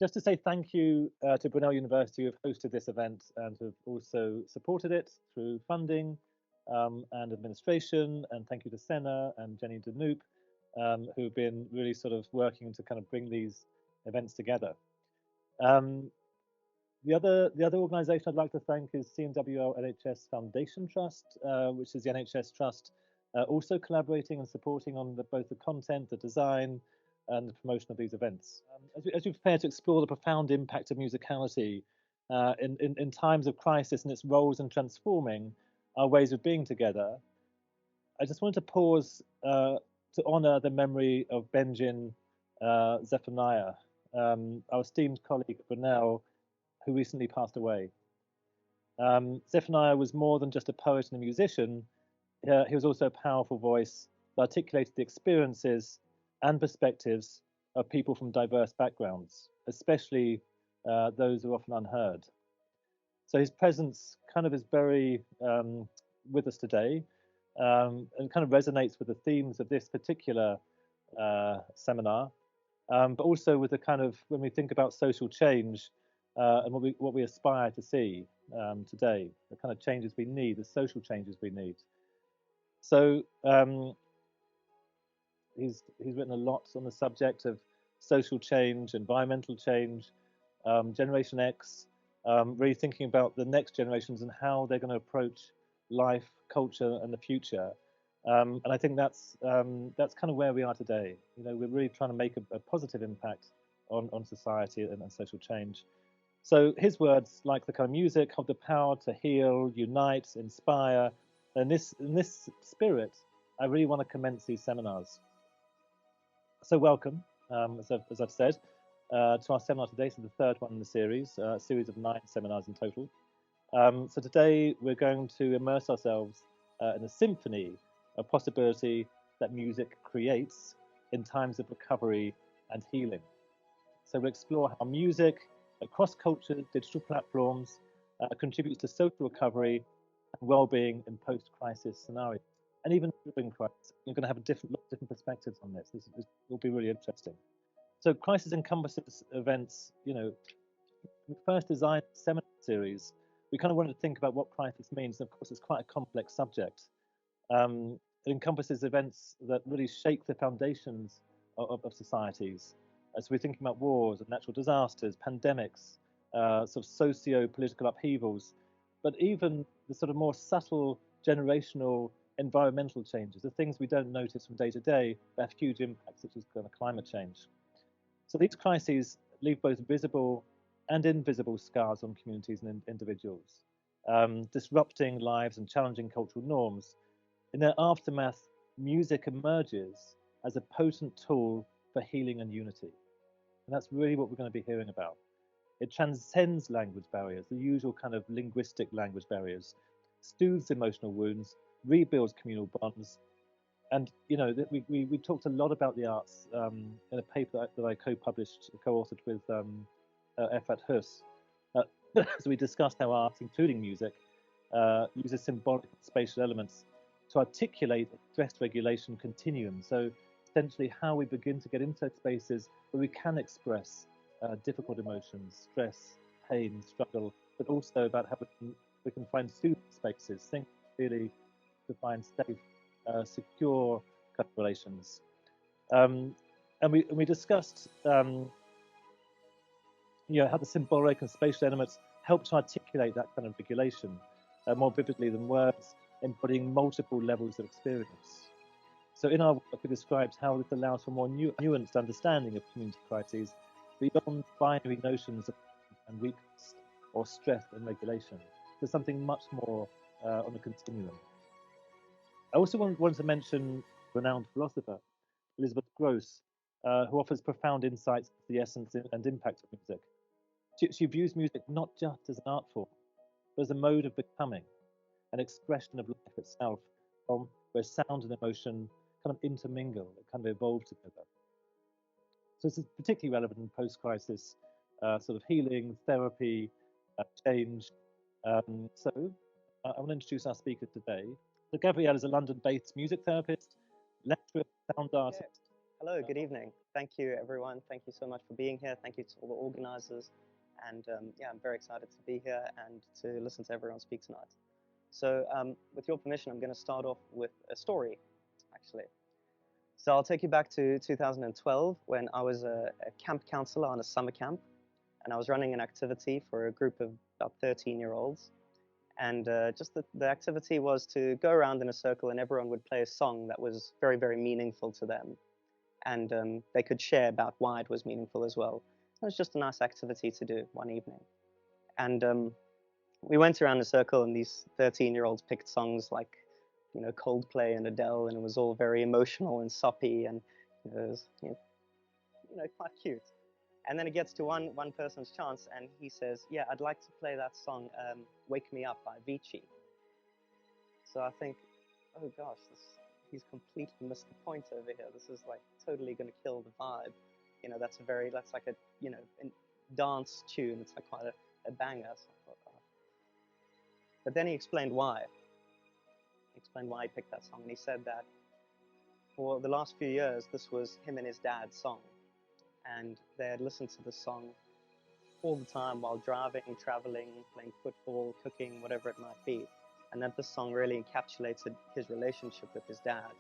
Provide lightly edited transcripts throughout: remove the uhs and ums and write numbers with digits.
just to say thank you to Brunel University, who have hosted this event and who have also supported it through funding and administration. And thank you to Senna and Jenny Danoop, who've been really sort of working to kind of bring these events together. Um, the other organisation I'd like to thank is CMWL NHS Foundation Trust, which is the NHS trust, also collaborating and supporting on both the content, the design, and the promotion of these events. As we prepare to explore the profound impact of musicality in times of crisis and its roles in transforming our ways of being together, I just wanted to pause to honour the memory of Benjamin Zephaniah, our esteemed colleague at Brunel, who recently passed away. Zephaniah was more than just a poet and a musician. He was also a powerful voice that articulated the experiences and perspectives of people from diverse backgrounds, especially those who are often unheard. So his presence kind of is very with us today, and kind of resonates with the themes of this particular seminar, but also with the kind of, when we think about social change and what we aspire to see today, the kind of changes we need, the social changes we need. So he's written a lot on the subject of social change, environmental change, Generation X, really thinking about the next generations and how they're going to approach life, culture, and the future. And I think that's kind of where we are today. You know, we're really trying to make a positive impact on society and social change. So his words, like the kind of music, have the power to heal, unite, inspire. And in this spirit, I really want to commence these seminars. So welcome, as I've said, to our seminar today. So the third one in the series, a series of 9 seminars in total. So today we're going to immerse ourselves in a symphony of possibility that music creates in times of recovery and healing. So we'll explore how music across cultures, digital platforms, contributes to social recovery and well-being in post-crisis scenarios, and even during crisis. You're going to have a different perspectives on this. This will be really interesting. So crisis encompasses events. You know, we first designed the seminar series, we kind of wanted to think about what crisis means. And of course, it's quite a complex subject. It encompasses events that really shake the foundations of societies. So we're thinking about wars and natural disasters, pandemics, sort of socio-political upheavals, but even the sort of more subtle generational environmental changes, the things we don't notice from day to day, that have huge impacts, such as kind of climate change. So these crises leave both visible and invisible scars on communities and individuals, disrupting lives and challenging cultural norms. In their aftermath, music emerges as a potent tool for healing and unity. And that's really what we're going to be hearing about. It transcends language barriers, the usual kind of linguistic language barriers, soothes emotional wounds, rebuilds communal bonds. And, you know, we talked a lot about the arts in a paper that I co-authored with Efrat Hus. So we discussed how art, including music, uses symbolic and spatial elements to articulate a stress regulation continuum. So essentially how we begin to get into spaces where we can express difficult emotions, stress, pain, struggle, but also about how we can find soothing spaces, things really to find safe, secure kind of relations. And we discussed you know, how the symbolic and spatial elements help to articulate that kind of regulation more vividly than words, embodying multiple levels of experience. So in our work, we described how this allows for more nuanced understanding of community crises beyond binary notions of and weakness or stress and regulation. There's something much more on the continuum. I also wanted to mention renowned philosopher Elizabeth Gross, who offers profound insights into the essence and impact of music. She views music not just as an art form, but as a mode of becoming, an expression of life itself, where sound and emotion kind of intermingle, they kind of evolve together. So this is particularly relevant in post-crisis sort of healing, therapy, change. So I want to introduce our speaker today. So Gavriel is a London-based music therapist, lecturer, sound artist, Hello, good evening. Thank you, everyone. Thank you so much for being here. Thank you to all the organizers. And yeah, I'm very excited to be here and to listen to everyone speak tonight. So, with your permission, I'm going to start off with a story, actually. So, I'll take you back to 2012 when I was a camp counselor on a summer camp, and I was running an activity for a group of about 13-year-olds. And just the activity was to go around in a circle and everyone would play a song that was very, very meaningful to them, and they could share about why it was meaningful as well. It was just a nice activity to do one evening. And we went around the circle, and these 13-year-olds picked songs like, Coldplay and Adele, and it was all very emotional and soppy, and it was, quite cute. And then it gets to one person's chance, and he says, "Yeah, I'd like to play that song, Wake Me Up by Vici." So I think, oh gosh, he's completely missed the point over here. This is like totally going to kill the vibe. That's like a, dance tune. It's like quite a banger. So I thought, oh. But then he explained why. He explained why he picked that song. And he said that for the last few years, this was him and his dad's song. And they had listened to the song all the time while driving, traveling, playing football, cooking, whatever it might be. And that this song really encapsulated his relationship with his dad.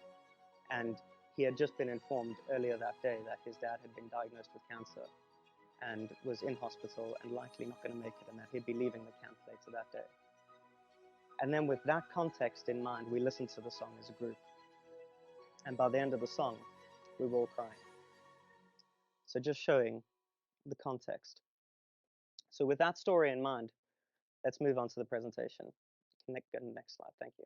And he had just been informed earlier that day that his dad had been diagnosed with cancer and was in hospital and likely not going to make it, and that he'd be leaving the camp later that day. And then with that context in mind, we listened to the song as a group. And by the end of the song, we were all crying. So just showing the context. So with that story in mind, let's move on to the presentation. Next slide, thank you.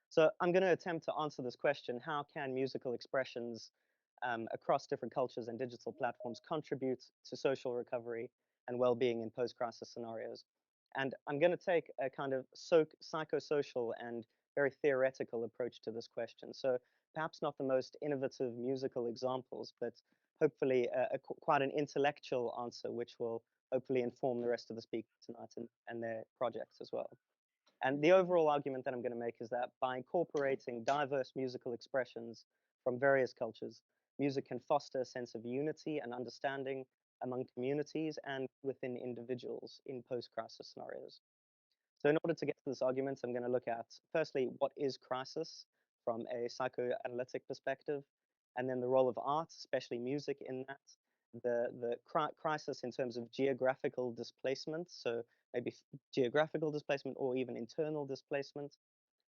So I'm going to attempt to answer this question: how can musical expressions across different cultures and digital platforms contribute to social recovery and well-being in post-crisis scenarios? And I'm going to take a kind of psychosocial and very theoretical approach to this question. So perhaps not the most innovative musical examples, but hopefully quite an intellectual answer, which will hopefully inform the rest of the speakers tonight and their projects as well. And the overall argument that I'm going to make is that by incorporating diverse musical expressions from various cultures, music can foster a sense of unity and understanding among communities and within individuals in post-crisis scenarios. So in order to get to this argument, I'm going to look at, firstly, what is crisis from a psychoanalytic perspective, and then the role of art, especially music, in that, the crisis in terms of geographical displacement, so maybe geographical displacement or even internal displacement,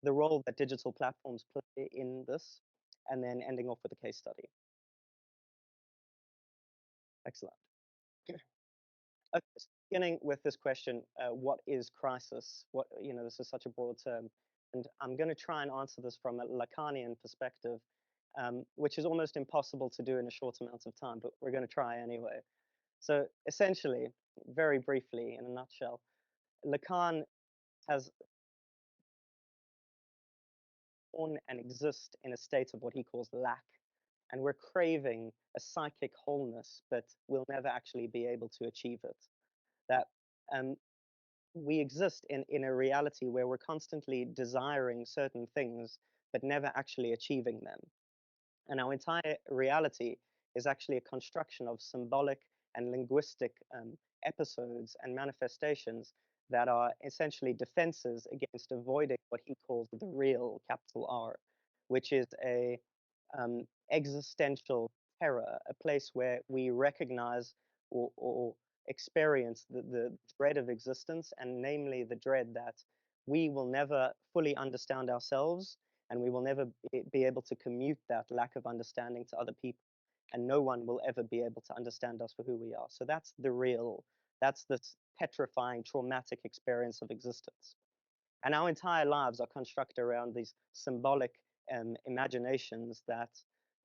the role that digital platforms play in this, and then ending off with a case study. Excellent. Okay, so beginning with this question, what is crisis? This is such a broad term, and I'm going to try and answer this from a Lacanian perspective, which is almost impossible to do in a short amount of time, but we're going to try anyway. So essentially, very briefly, in a nutshell, Lacan has born and exist in a state of what he calls lack, and we're craving a psychic wholeness, but we'll never actually be able to achieve it. That um, we exist in a reality where we're constantly desiring certain things, but never actually achieving them. And our entire reality is actually a construction of symbolic and linguistic episodes and manifestations that are essentially defenses against avoiding what he calls the real, capital R, which is a existential terror, a place where we recognize or experience the dread of existence, and namely the dread that we will never fully understand ourselves, and we will never be able to commute that lack of understanding to other people, and no one will ever be able to understand us for who we are. So that's the real, that's this petrifying, traumatic experience of existence. And our entire lives are constructed around these symbolic imaginations that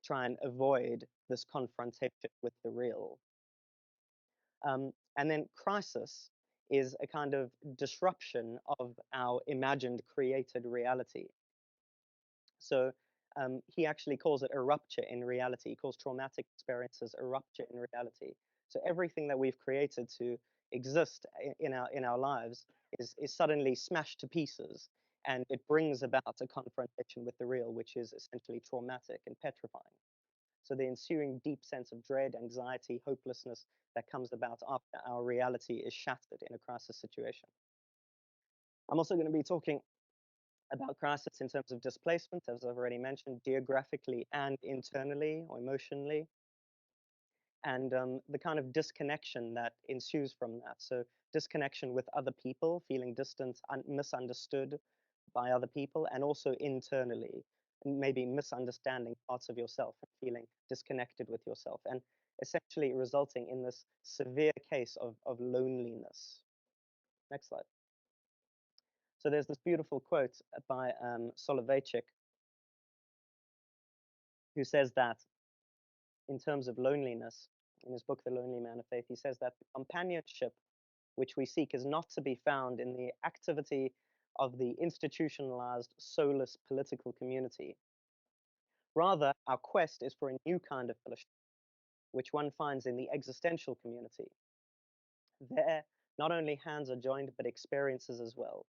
try and avoid this confrontation with the real. And then crisis is a kind of disruption of our imagined created reality. So he actually calls it a rupture in reality. He calls traumatic experiences a rupture in reality. So everything that we've created to exist in our lives is suddenly smashed to pieces, and it brings about a confrontation with the real, which is essentially traumatic and petrifying. So the ensuing deep sense of dread, anxiety, hopelessness that comes about after our reality is shattered in a crisis situation. I'm also going to be talking about crisis in terms of displacement, as I've already mentioned, geographically and internally or emotionally, and the kind of disconnection that ensues from that. So disconnection with other people, feeling distant, misunderstood by other people, and also internally, maybe misunderstanding parts of yourself and feeling disconnected with yourself, and essentially resulting in this severe case of loneliness. Next slide. So there's this beautiful quote by Soloveitchik, who says that in terms of loneliness, in his book, The Lonely Man of Faith, he says that the companionship which we seek is not to be found in the activity of the institutionalized, soulless political community. Rather, our quest is for a new kind of fellowship, which one finds in the existential community. There, not only hands are joined, but experiences as well.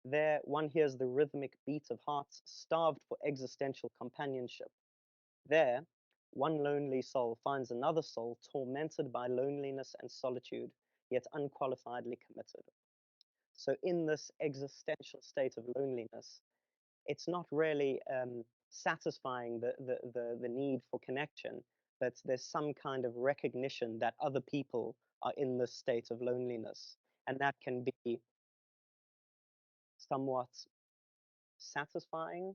There, one hears the rhythmic beat of hearts starved for existential companionship. There, one lonely soul finds another soul tormented by loneliness and solitude, yet unqualifiedly committed. So, in this existential state of loneliness, it's not really satisfying the need for connection, but there's some kind of recognition that other people are in this state of loneliness. And that can be somewhat satisfying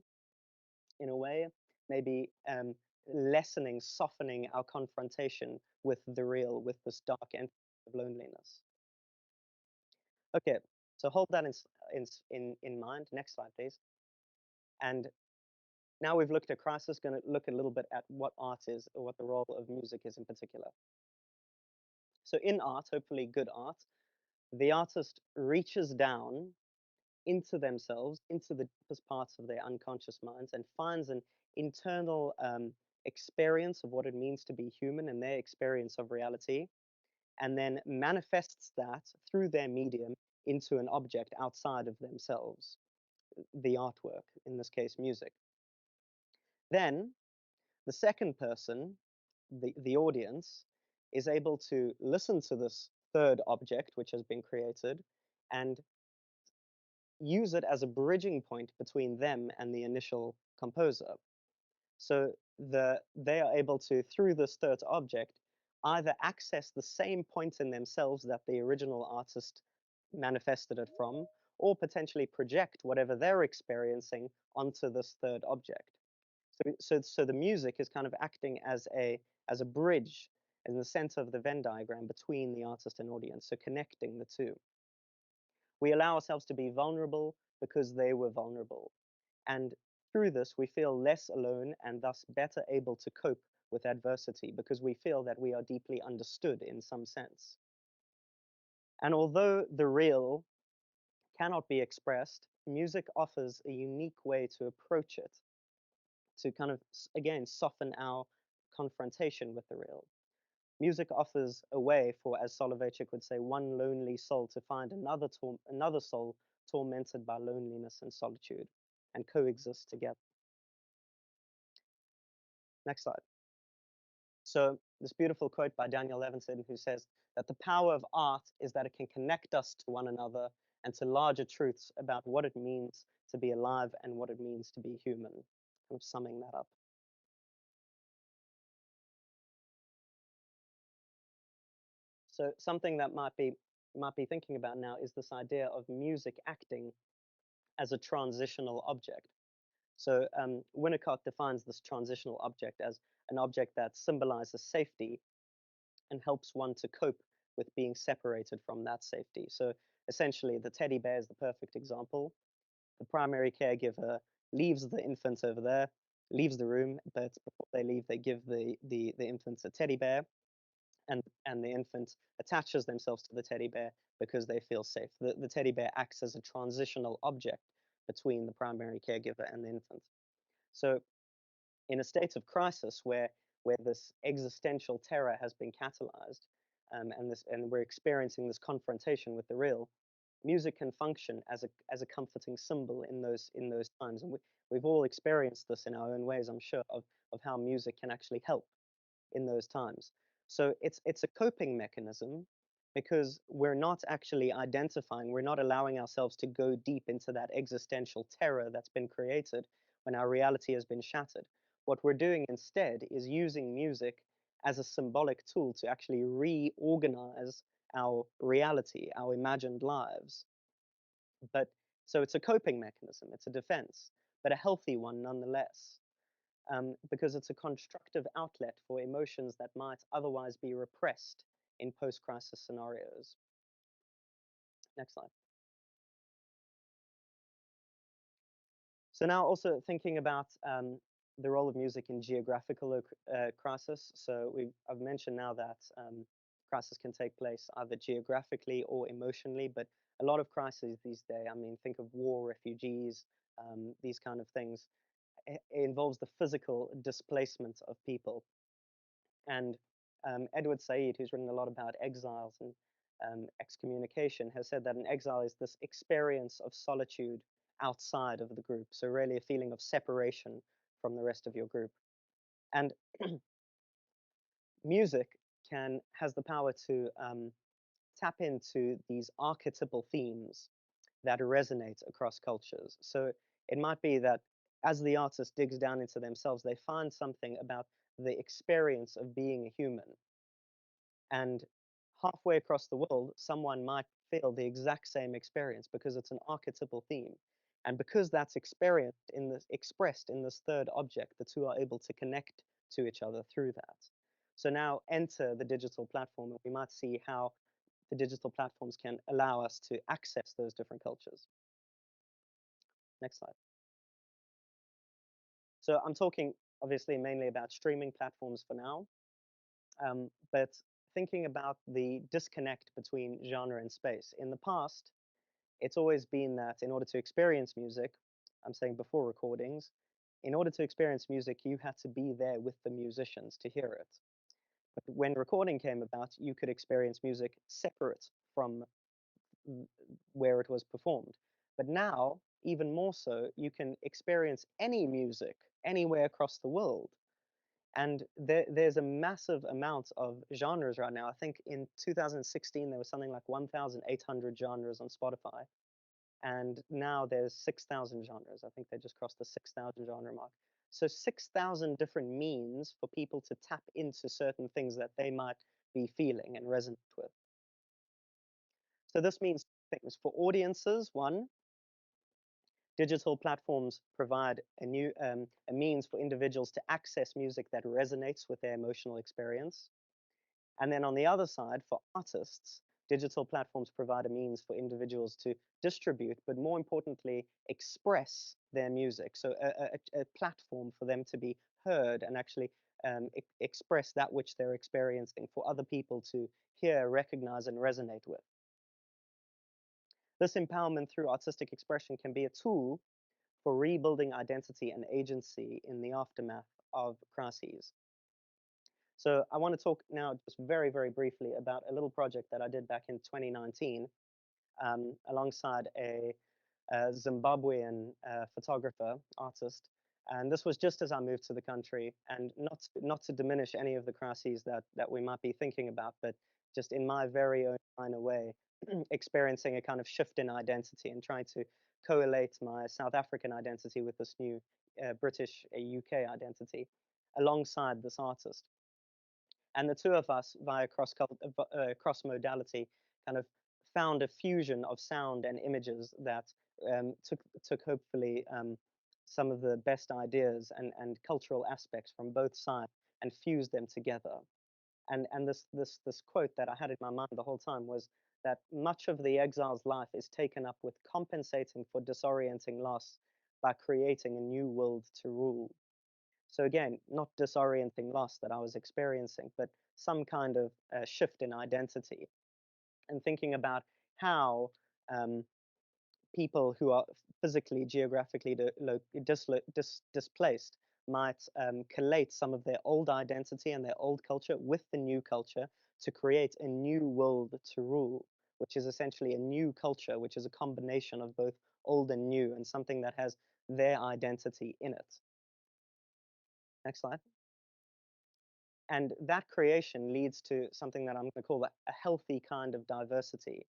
in a way, maybe lessening, softening our confrontation with the real, with this dark entity of loneliness. Okay, so hold that in mind. Next slide, please. And now we've looked at crisis, going to look a little bit at what art is, or what the role of music is in particular. So in art, hopefully good art, the artist reaches down into themselves, into the deepest parts of their unconscious minds, and finds an internal experience of what it means to be human and their experience of reality, and then manifests that through their medium into an object outside of themselves, the artwork, in this case, music. Then the second person, the audience, is able to listen to this third object which has been created and use it as a bridging point between them and the initial composer. So they are able to, through this third object, either access the same point in themselves that the original artist manifested it from, or potentially project whatever they're experiencing onto this third object. So the music is kind of acting as a bridge in the center of the Venn diagram between the artist and audience, so connecting the two. We allow ourselves to be vulnerable because they were vulnerable. And through this, we feel less alone and thus better able to cope with adversity because we feel that we are deeply understood in some sense. And although the real cannot be expressed, music offers a unique way to approach it, to kind of, again, soften our confrontation with the real. Music offers a way for, as Soloveitchik would say, one lonely soul to find another soul tormented by loneliness and solitude and coexist together. Next slide. So this beautiful quote by Daniel Levinson, who says that the power of art is that it can connect us to one another and to larger truths about what it means to be alive and what it means to be human. Kind of summing that up. So something that might be thinking about now is this idea of music acting as a transitional object. So Winnicott defines this transitional object as an object that symbolizes safety and helps one to cope with being separated from that safety. So essentially, the teddy bear is the perfect example. The primary caregiver leaves the infant over there, leaves the room, but before they leave, they give the infant a teddy bear, and the infant attaches themselves to the teddy bear because they feel safe. The teddy bear acts as a transitional object between the primary caregiver and the infant. So in a state of crisis where this existential terror has been catalyzed, and we're experiencing this confrontation with the real, music can function as a comforting symbol in those times, and we've all experienced this in our own ways, I'm sure, of how music can actually help in those times. So it's a coping mechanism because we're not actually identifying, we're not allowing ourselves to go deep into that existential terror that's been created when our reality has been shattered. What we're doing instead is using music as a symbolic tool to actually reorganize our reality, our imagined lives. But so it's a coping mechanism, it's a defense, but a healthy one nonetheless, because it's a constructive outlet for emotions that might otherwise be repressed in post-crisis scenarios. Next slide. So now also thinking about the role of music in geographical crisis. So I've mentioned now that crisis can take place either geographically or emotionally, but a lot of crises these days, I mean, think of war, refugees, these kind of things, it involves the physical displacement of people. And Edward Said, who's written a lot about exiles and excommunication, has said that an exile is this experience of solitude outside of the group. So really a feeling of separation from the rest of your group. And music has the power to tap into these archetypal themes that resonate across cultures. So it might be that as the artist digs down into themselves, they find something about the experience of being a human. And halfway across the world, someone might feel the exact same experience because it's an archetypal theme. And because that's expressed in this third object, the two are able to connect to each other through that. So now enter the digital platform, and we might see how the digital platforms can allow us to access those different cultures. Next slide. So I'm talking obviously mainly about streaming platforms for now, but thinking about the disconnect between genre and space. In the past, it's always been that in order to experience music, I'm saying before recordings, in order to experience music, you had to be there with the musicians to hear it. But when recording came about, you could experience music separate from where it was performed. But now, even more so, you can experience any music anywhere across the world. And there's a massive amount of genres right now. I think in 2016, there was something like 1,800 genres on Spotify. And now there's 6,000 genres. I think they just crossed the 6,000 genre mark. So 6,000 different means for people to tap into certain things that they might be feeling and resonate with. So this means things for audiences. One, digital platforms provide a means for individuals to access music that resonates with their emotional experience. And then on the other side, for artists, digital platforms provide a means for individuals to distribute, but more importantly, express their music. So a platform for them to be heard and actually express that which they're experiencing for other people to hear, recognize, and resonate with. This empowerment through artistic expression can be a tool for rebuilding identity and agency in the aftermath of crises. So I want to talk now just very, very briefly about a little project that I did back in 2019 alongside a Zimbabwean photographer, artist. And this was just as I moved to the country, and not to diminish any of the crises that we might be thinking about, but just in my very own kind of way, experiencing a kind of shift in identity and trying to correlate my South African identity with this new British UK identity alongside this artist. And the two of us, via cross modality, kind of found a fusion of sound and images that took hopefully some of the best ideas and cultural aspects from both sides and fused them together. And this quote that I had in my mind the whole time was that much of the exile's life is taken up with compensating for disorienting loss by creating a new world to rule. So again, not disorienting loss that I was experiencing, but some kind of shift in identity, and thinking about how people who are physically, geographically displaced might collate some of their old identity and their old culture with the new culture to create a new world to rule which is essentially a new culture, which is a combination of both old and new, and something that has their identity in it. Next slide. And that creation leads to something that I'm going to call a healthy kind of diversity.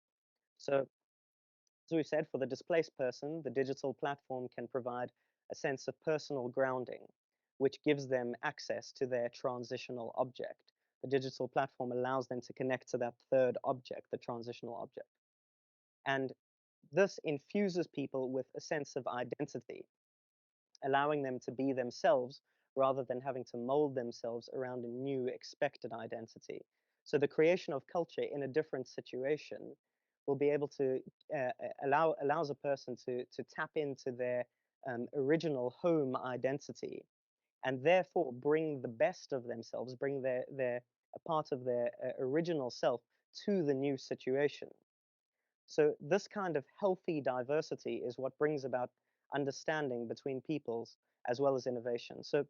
So, as we said, for the displaced person, the digital platform can provide a sense of personal grounding, which gives them access to their transitional object. The digital platform allows them to connect to that third object, the transitional object. And this infuses people with a sense of identity, allowing them to be themselves rather than having to mold themselves around a new expected identity. So the creation of culture in a different situation will be able to allows a person to tap into their original home identity, and therefore bring the best of themselves, bring their a part of their original self to the new situation. So this kind of healthy diversity is what brings about understanding between peoples as well as innovation. So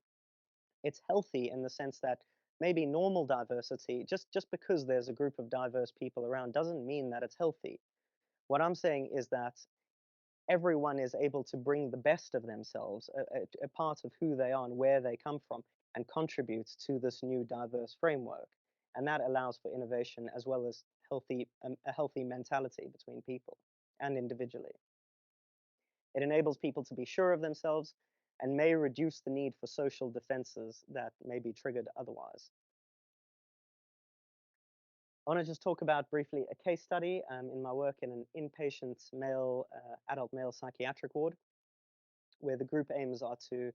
it's healthy in the sense that maybe normal diversity, just because there's a group of diverse people around, doesn't mean that it's healthy. What I'm saying is that everyone is able to bring the best of themselves, a part of who they are and where they come from, and contribute to this new diverse framework. And that allows for innovation as well as a healthy mentality between people and individually. It enables people to be sure of themselves and may reduce the need for social defenses that may be triggered otherwise. I want to just talk about briefly a case study in my work in an inpatient adult male psychiatric ward, where the group aims are to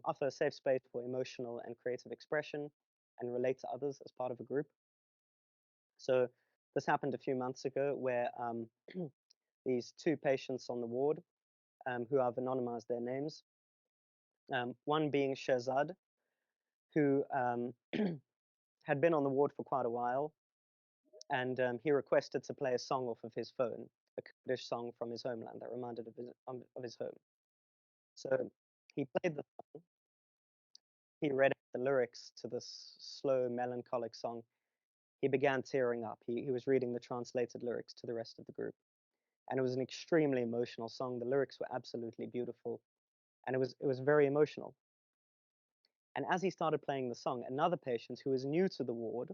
offer a safe space for emotional and creative expression and relate to others as part of a group. So this happened a few months ago where these two patients on the ward, who I've anonymized their names, one being Shehzad, who had been on the ward for quite a while, and he requested to play a song off of his phone, a Kurdish song from his homeland that reminded of his home. So he played the song, he read the lyrics to this slow, melancholic song. He began tearing up. He was reading the translated lyrics to the rest of the group. And it was an extremely emotional song. The lyrics were absolutely beautiful, and it was very emotional. And as he started playing the song, another patient who was new to the ward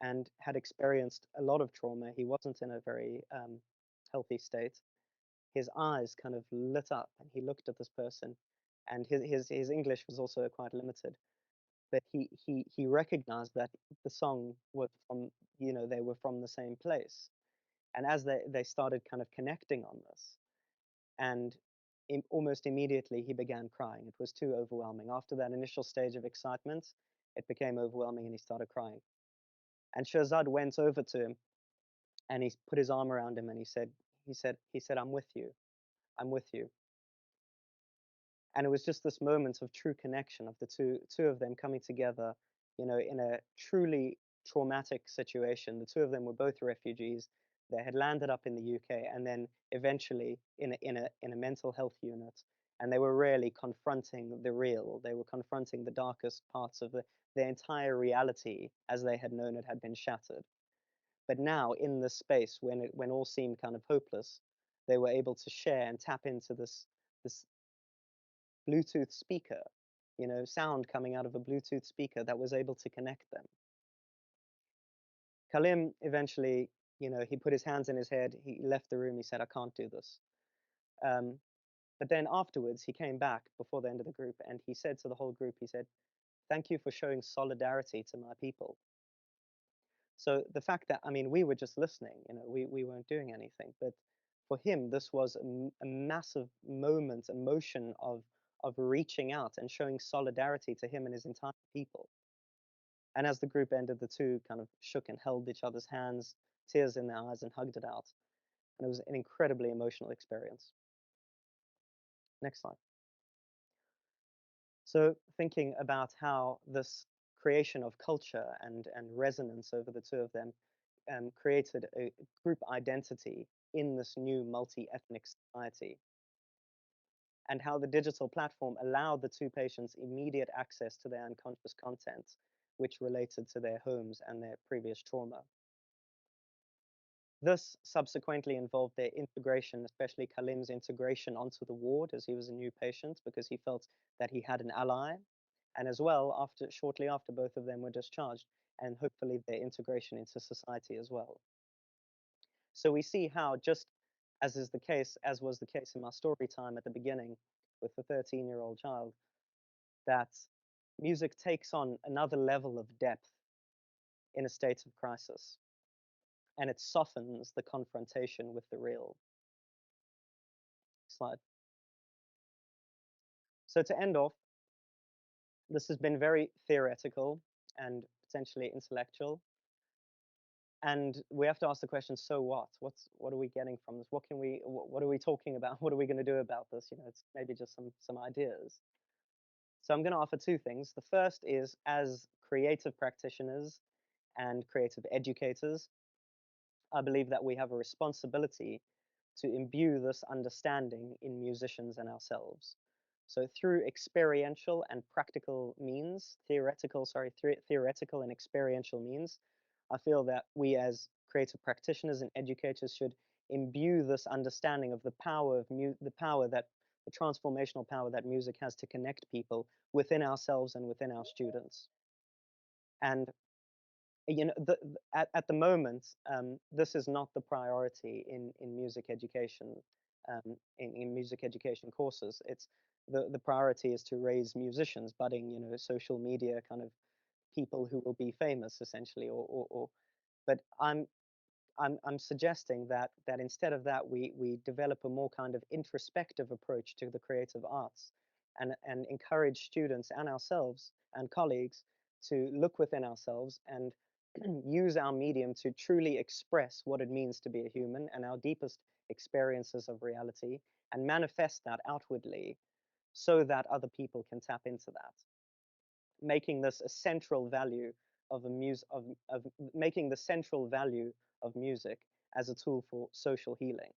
and had experienced a lot of trauma, he wasn't in a very healthy state. His eyes kind of lit up, and he looked at this person, and his English was also quite limited. But he recognized that the song was from, they were from the same place. And as they started kind of connecting on this, and almost immediately he began crying. It was too overwhelming. After that initial stage of excitement, it became overwhelming, and he started crying. And Shehzad went over to him, and he put his arm around him, and he said, "I'm with you. I'm with you." And it was just this moment of true connection of the two of them coming together, in a truly traumatic situation. The two of them were both refugees. They had landed up in the UK, and then eventually in a mental health unit, and they were really confronting the real. They were confronting the darkest parts of their entire reality as they had known it had been shattered. But now, in this space, when all seemed kind of hopeless, they were able to share and tap into this Bluetooth speaker, sound coming out of a Bluetooth speaker that was able to connect them. Kalim eventually, he put his hands in his head, he left the room, he said, "I can't do this." Um, but then afterwards, he came back before the end of the group, and he said to the whole group, he said, "Thank you for showing solidarity to my people." So the fact that, I mean, we were just listening, we weren't doing anything, but for him, this was a massive moment, emotion of reaching out and showing solidarity to him and his entire people. And as the group ended, the two kind of shook and held each other's hands, tears in their eyes, and hugged it out. And it was an incredibly emotional experience. Next slide. So thinking about how this creation of culture and resonance over the two of them created a group identity in this new multi-ethnic society, and how the digital platform allowed the two patients immediate access to their unconscious content, which related to their homes and their previous trauma. This subsequently involved their integration, especially Kalim's integration onto the ward as he was a new patient, because he felt that he had an ally, and as well, shortly after both of them were discharged, and hopefully their integration into society as well. So we see how, just as was the case in my story time at the beginning with the 13-year-old child, that music takes on another level of depth in a state of crisis, and it softens the confrontation with the real. Slide. So to end off, this has been very theoretical and potentially intellectual. And we have to ask the question, so what? What are we getting from this? What are we talking about? What are we going to do about this? It's maybe just some ideas. So I'm going to offer two things. The first is, as creative practitioners and creative educators, I believe that we have a responsibility to imbue this understanding in musicians and ourselves. So through experiential and practical means, theoretical and experiential means, I feel that we as creative practitioners and educators should imbue this understanding of the power of the transformational power that music has to connect people within ourselves and within our students. And at the moment, this is not the priority in music education, in music education courses. It's the priority is to raise musicians, budding, social media kind of people who will be famous essentially, but I'm suggesting that instead of that, we develop a more kind of introspective approach to the creative arts, and encourage students and ourselves and colleagues to look within ourselves and use our medium to truly express what it means to be a human and our deepest experiences of reality, and manifest that outwardly so that other people can tap into that, making this a central value of making the central value of music as a tool for social healing.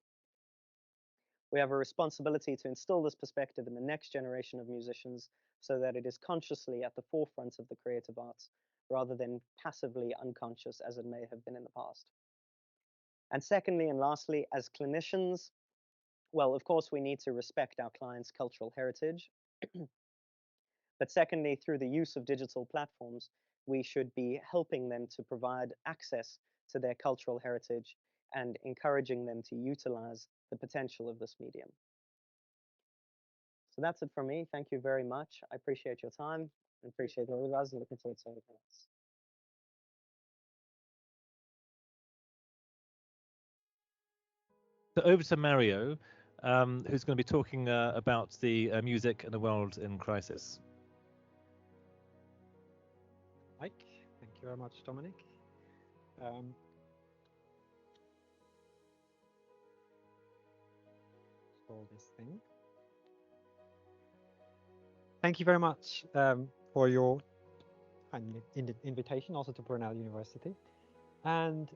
We have a responsibility to instill this perspective in the next generation of musicians so that it is consciously at the forefront of the creative arts rather than passively unconscious as it may have been in the past. And secondly and lastly, as clinicians, well, of course, we need to respect our clients' cultural heritage. But secondly, through the use of digital platforms, we should be helping them to provide access to their cultural heritage and encouraging them to utilize the potential of this medium. So that's it from me. Thank you very much. I appreciate your time and appreciate all of us, and looking forward to everything else. So over to Mario, who's going to be talking about the music and the world in crisis. Mike, thank you very much, Dominic. All this thing. Thank you very much for your invitation also to Brunel University, and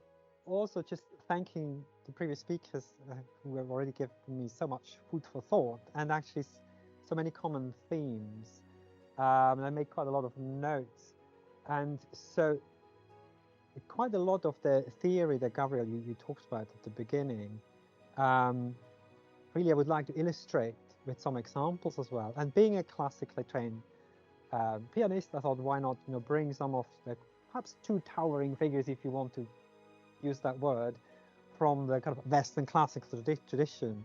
also just thanking the previous speakers who have already given me so much food for thought, and actually so many common themes. I made quite a lot of notes, and so quite a lot of the theory that Gavriel you talked about at the beginning, really I would like to illustrate with some examples as well. And being a classically trained pianist, I thought, why not bring some of the perhaps two towering figures, if you want to use that word, from the kind of Western classical tradition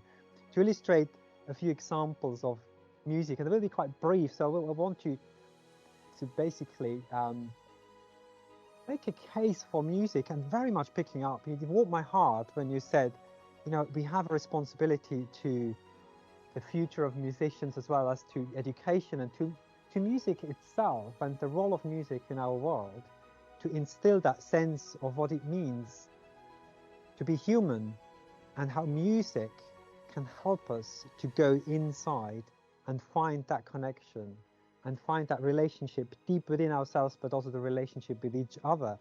to illustrate a few examples of music. And it will be quite brief, so I want you to basically make a case for music, and very much picking up. You warmed my heart when you said, we have a responsibility to the future of musicians as well as to education and to music itself and the role of music in our world, to instill that sense of what it means to be human and how music can help us to go inside and find that connection and find that relationship deep within ourselves, but also the relationship with each other,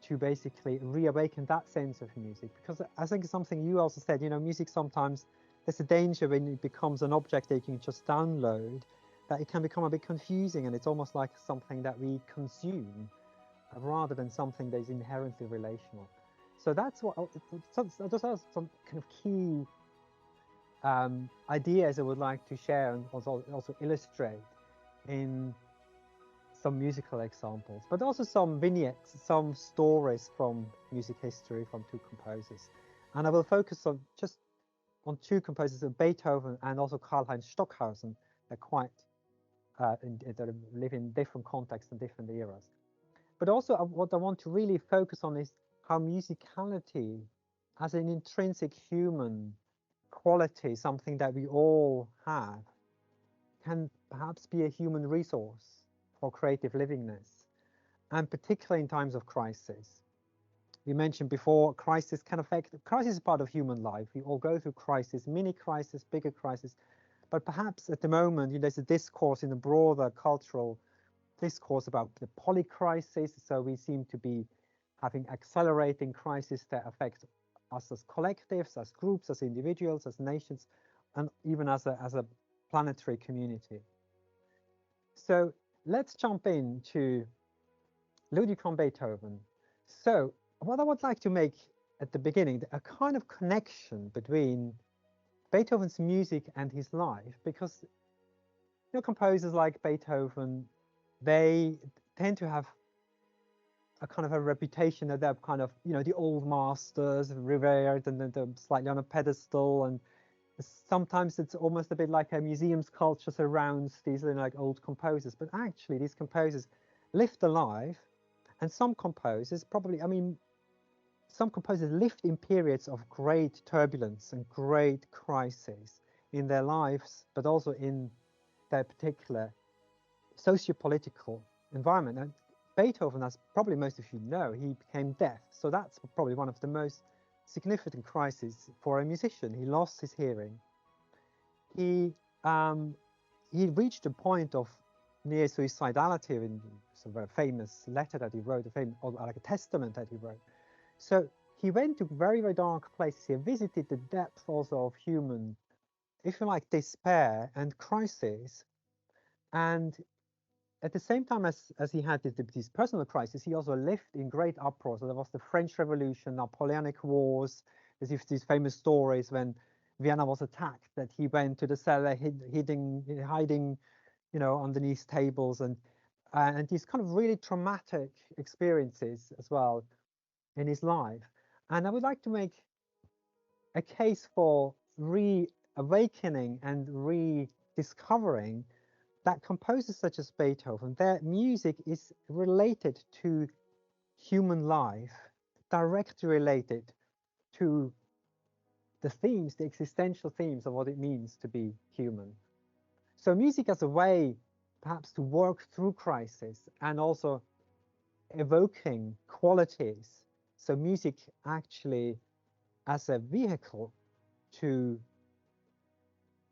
to basically reawaken that sense of music. Because I think it's something you also said, music sometimes, there's a danger when it becomes an object that you can just download, that it can become a bit confusing, and it's almost like something that we consume rather than something that is inherently relational. So that's what those are some kind of key ideas I would like to share and also illustrate in some musical examples, but also some vignettes, some stories from music history from two composers. And I will focus on just on two composers, Beethoven and also Karl-Heinz Stockhausen. They're quite they live in different contexts and different eras. But also what I want to really focus on is how musicality as an intrinsic human quality, something that we all have, can perhaps be a human resource for creative livingness, and particularly in times of crisis. We mentioned before, crisis is part of human life. We all go through crisis, mini crisis, bigger crisis, but perhaps at the moment, there's a discourse in a broader cultural discourse about the polycrisis. So we seem to be having accelerating crises that affect us as collectives, as groups, as individuals, as nations, and even as a planetary community. So let's jump into Ludwig van Beethoven. So what I would like to make at the beginning, a kind of connection between Beethoven's music and his life, because composers like Beethoven, they tend to have a kind of a reputation that they're kind of, the old masters, revered and they're slightly on a pedestal, and sometimes it's almost a bit like a museum's culture surrounds these like old composers. But actually, these composers lived a life, and some composers some composers lived in periods of great turbulence and great crises in their lives, but also in their particular socio-political environment. And Beethoven, as probably most of you know, he became deaf. So that's probably one of the most significant crises for a musician. He lost his hearing. He reached a point of near suicidality in some very famous letter that he wrote, or like a testament that he wrote. So he went to very, very dark places. He visited the depth also of human, if you like, despair and crisis. And at the same time as he had these personal crises, he also lived in great uproar. So there was the French Revolution, Napoleonic Wars. There's these famous stories when Vienna was attacked, that he went to the cellar, hiding, underneath tables, and these kind of really traumatic experiences as well in his life. And I would like to make a case for reawakening and rediscovering that composers such as Beethoven, their music is related to human life, directly related to the themes, the existential themes of what it means to be human. So music as a way perhaps to work through crisis and also evoking qualities. So music actually as a vehicle to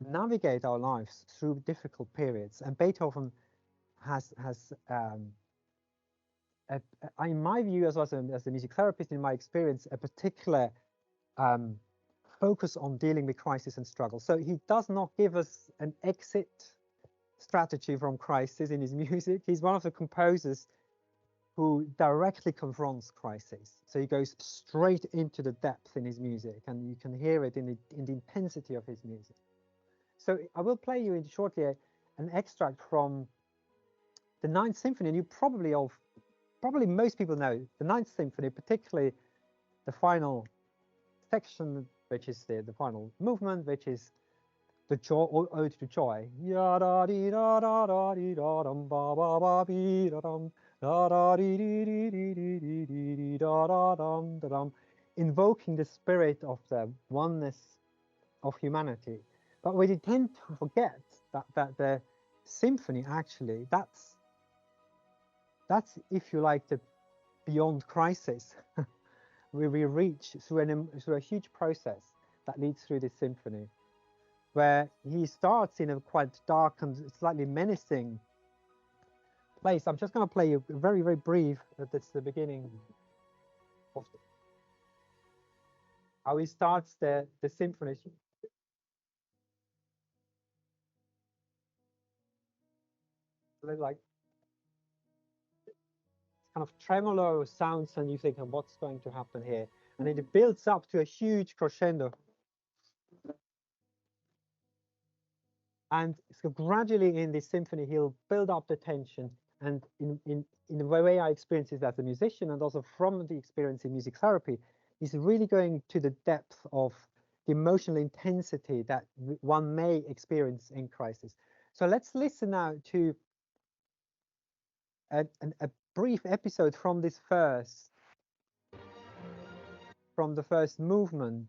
navigate our lives through difficult periods. And Beethoven has in my view, as a music therapist, in my experience, a particular focus on dealing with crisis and struggle. So he does not give us an exit strategy from crisis in his music. He's one of the composers who directly confronts crisis. So he goes straight into the depth in his music, and you can hear it in the intensity of his music. So I will play you shortly an extract from the Ninth Symphony, and you probably most people know the Ninth Symphony, particularly the final section, which is the final movement, which is the joy, ode to joy. Invoking the spirit of the oneness of humanity. But we tend to forget that the symphony actually, that's if you like, the beyond crisis. we reach through a huge process that leads through this symphony, where he starts in a quite dark and slightly menacing place. I'm just going to play you very, very brief. That's the beginning of how he starts the symphony. Like kind of tremolo sounds, and you think, what's going to happen here? and it builds up to a huge crescendo. And so gradually in this symphony, he'll build up the tension. And in the way I experience it as a musician, and also from the experience in music therapy, is really going to the depth of the emotional intensity that one may experience in crisis. So let's listen now to a brief episode from the first movement.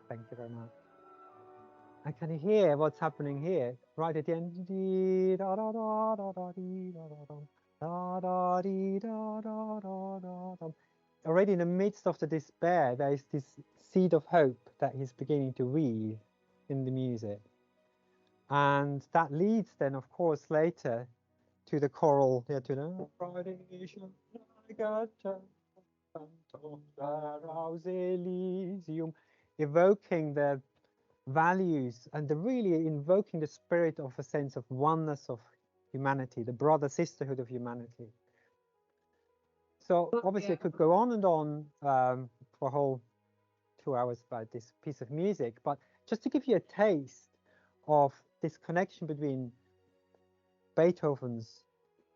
Thank you very much. And can you hear what's happening here? Right at the end. Already in the midst of the despair, there is this seed of hope that he's beginning to weave in the music. And that leads then, of course, later to the choral, to the Elysium, evoking the values and really invoking the spirit of a sense of oneness of humanity, the brother sisterhood of humanity. So obviously I could go on and on for a whole 2 hours about this piece of music, but just to give you a taste of this connection between Beethoven's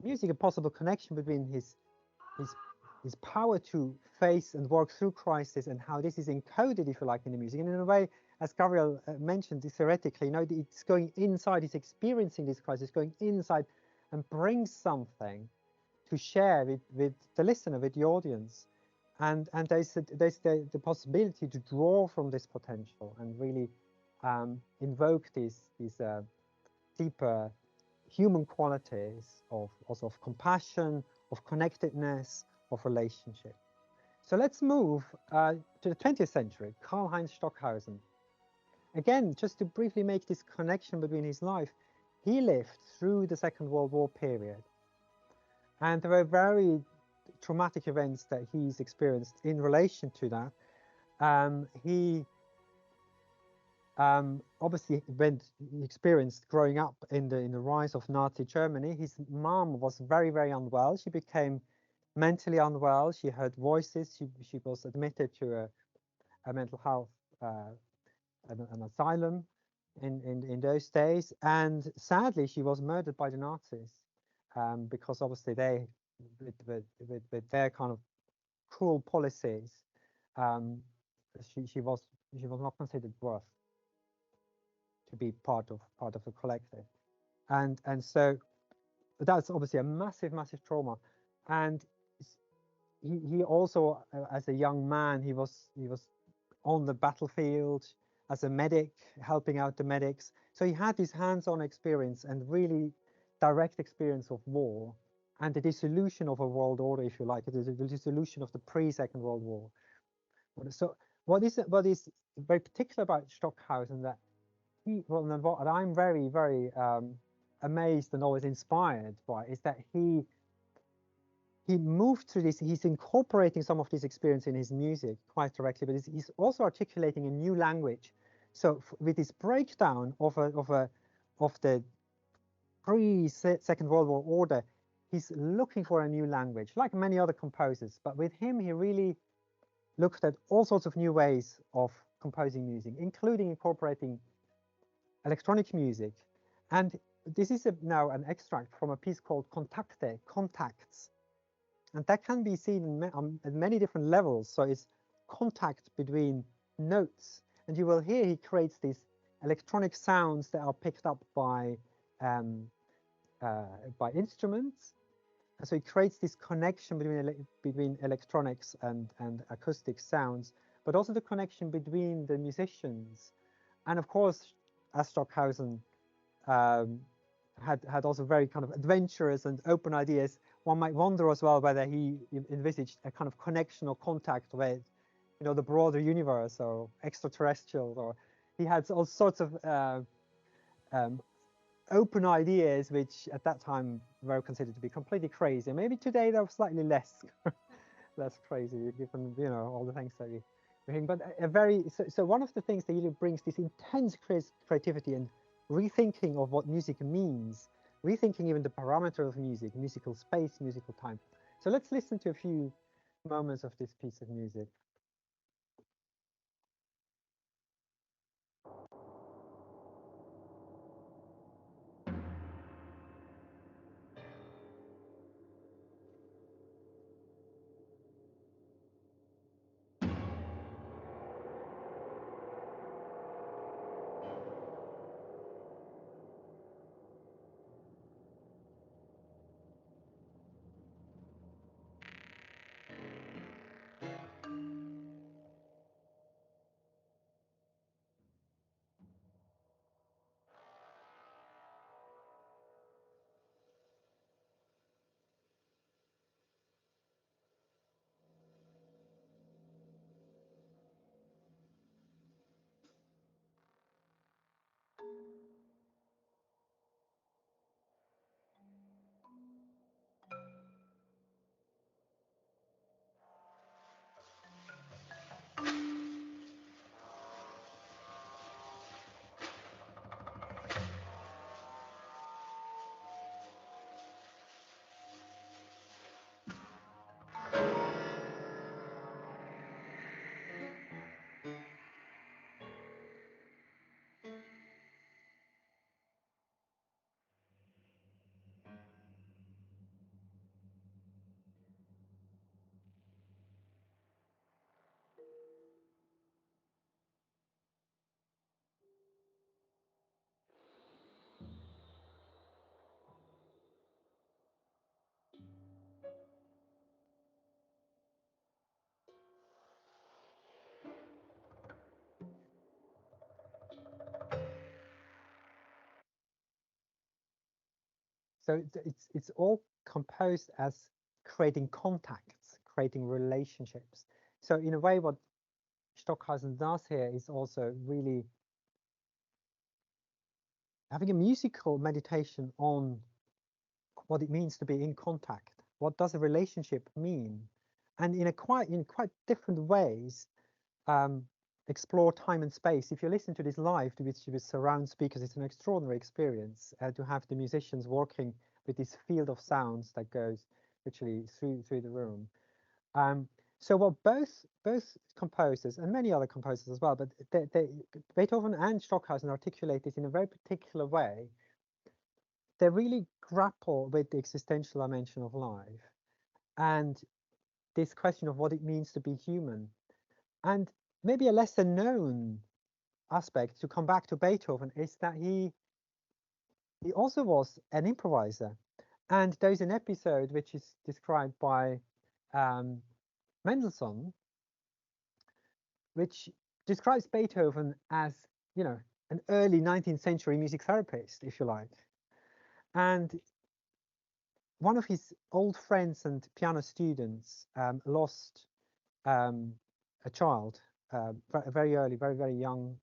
music, a possible connection between his power to face and work through crisis, and how this is encoded, if you like, in the music. And in a way, as Gavriel mentioned, theoretically, it's going inside, he's experiencing this crisis, going inside and brings something to share with the listener, with the audience. And there's the possibility to draw from this potential and really invoke these deeper human qualities of also of compassion, of connectedness, of relationship. So let's move to the 20th century, Karl-Heinz Stockhausen. Again, just to briefly make this connection between his life, he lived through the Second World War period. And there were very traumatic events that he's experienced in relation to that. He obviously experienced growing up in the rise of Nazi Germany. His mom was very, very unwell. She became mentally unwell. She heard voices. She was admitted to a mental health an asylum in those days. And sadly, she was murdered by the Nazis because obviously they, with their kind of cruel policies, she was not considered worth to be part of a collective, and so that's obviously a massive trauma. And he also, as a young man, he was on the battlefield as a medic, helping out the medics. So he had this hands-on experience and really direct experience of war and the dissolution of a world order, if you like, the dissolution of the pre-Second World War. So what is very particular about Stockhausen, that what I'm very, very amazed and always inspired by, is that he moved through this. He's incorporating some of this experience in his music quite directly, but he's also articulating a new language. So with this breakdown of the pre-Second World War order, he's looking for a new language, like many other composers. But with him, he really looked at all sorts of new ways of composing music, including incorporating electronic music. And this is now an extract from a piece called Contacte, Contacts. And that can be seen at many different levels. So it's contact between notes. And you will hear he creates these electronic sounds that are picked up by instruments. And so he creates this connection between electronics and acoustic sounds, but also the connection between the musicians. And of course, as Stockhausen had also very kind of adventurous and open ideas, one might wonder as well whether he envisaged a kind of connection or contact with, the broader universe or extraterrestrials, or he had all sorts of open ideas, which at that time were considered to be completely crazy. Maybe today they're slightly less crazy, given all the things that we're hearing. But so one of the things that really brings this intense creativity and rethinking of what music means, rethinking even the parameter of music, musical space, musical time. So let's listen to a few moments of this piece of music. So it's all composed as creating contacts, creating relationships. So in a way, what Stockhausen does here is also really having a musical meditation on what it means to be in contact. What does a relationship mean? And in quite different ways, explore time and space. If you listen to this live, to which with surround speakers, it's an extraordinary experience to have the musicians working with this field of sounds that goes literally through the room. So what both composers and many other composers as well, but Beethoven and Stockhausen articulate this in a very particular way. They really grapple with the existential dimension of life and this question of what it means to be human. And maybe a lesser known aspect, to come back to Beethoven, is that he also was an improviser. And there's an episode which is described by Mendelssohn, which describes Beethoven as, an early 19th century music therapist, if you like. And one of his old friends and piano students lost a child, very early, very young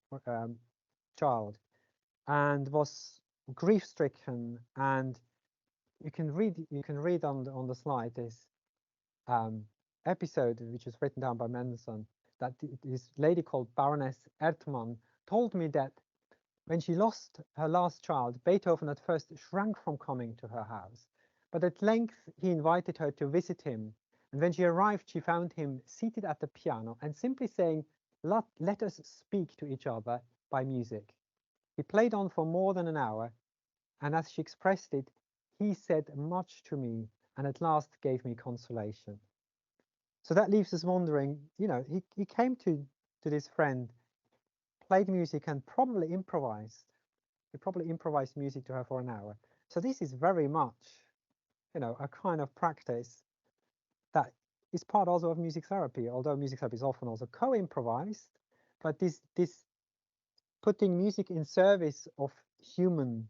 child, and was grief-stricken. And you can read on the slide this episode, which is written down by Mendelssohn, that this lady called Baroness Erdmann told me that when she lost her last child, Beethoven at first shrank from coming to her house. But at length he invited her to visit him, and when she arrived, she found him seated at the piano and simply saying, let us speak to each other by music. He played on for more than an hour, and as she expressed it, he said much to me and at last gave me consolation. So that leaves us wondering, he came to this friend, played music and probably improvised. He probably improvised music to her for an hour. So this is very much, a kind of practice that is part also of music therapy, although music therapy is often also co-improvised, but this putting music in service of human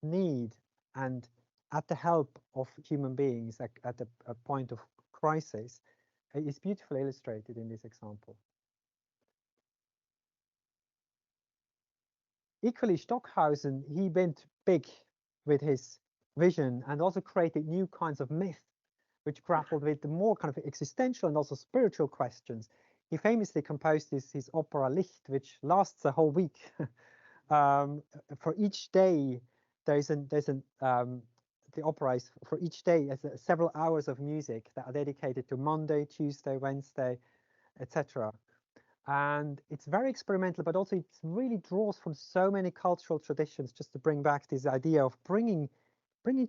need and at the help of human beings at a point of crisis is beautifully illustrated in this example. Equally, Stockhausen, he went big with his vision and also created new kinds of myths which grappled with the more kind of existential and also spiritual questions. He famously composed his opera Licht, which lasts a whole week. For each day, the opera is for each day as several hours of music that are dedicated to Monday, Tuesday, Wednesday, etc. And it's very experimental, but also it really draws from so many cultural traditions, just to bring back this idea of bringing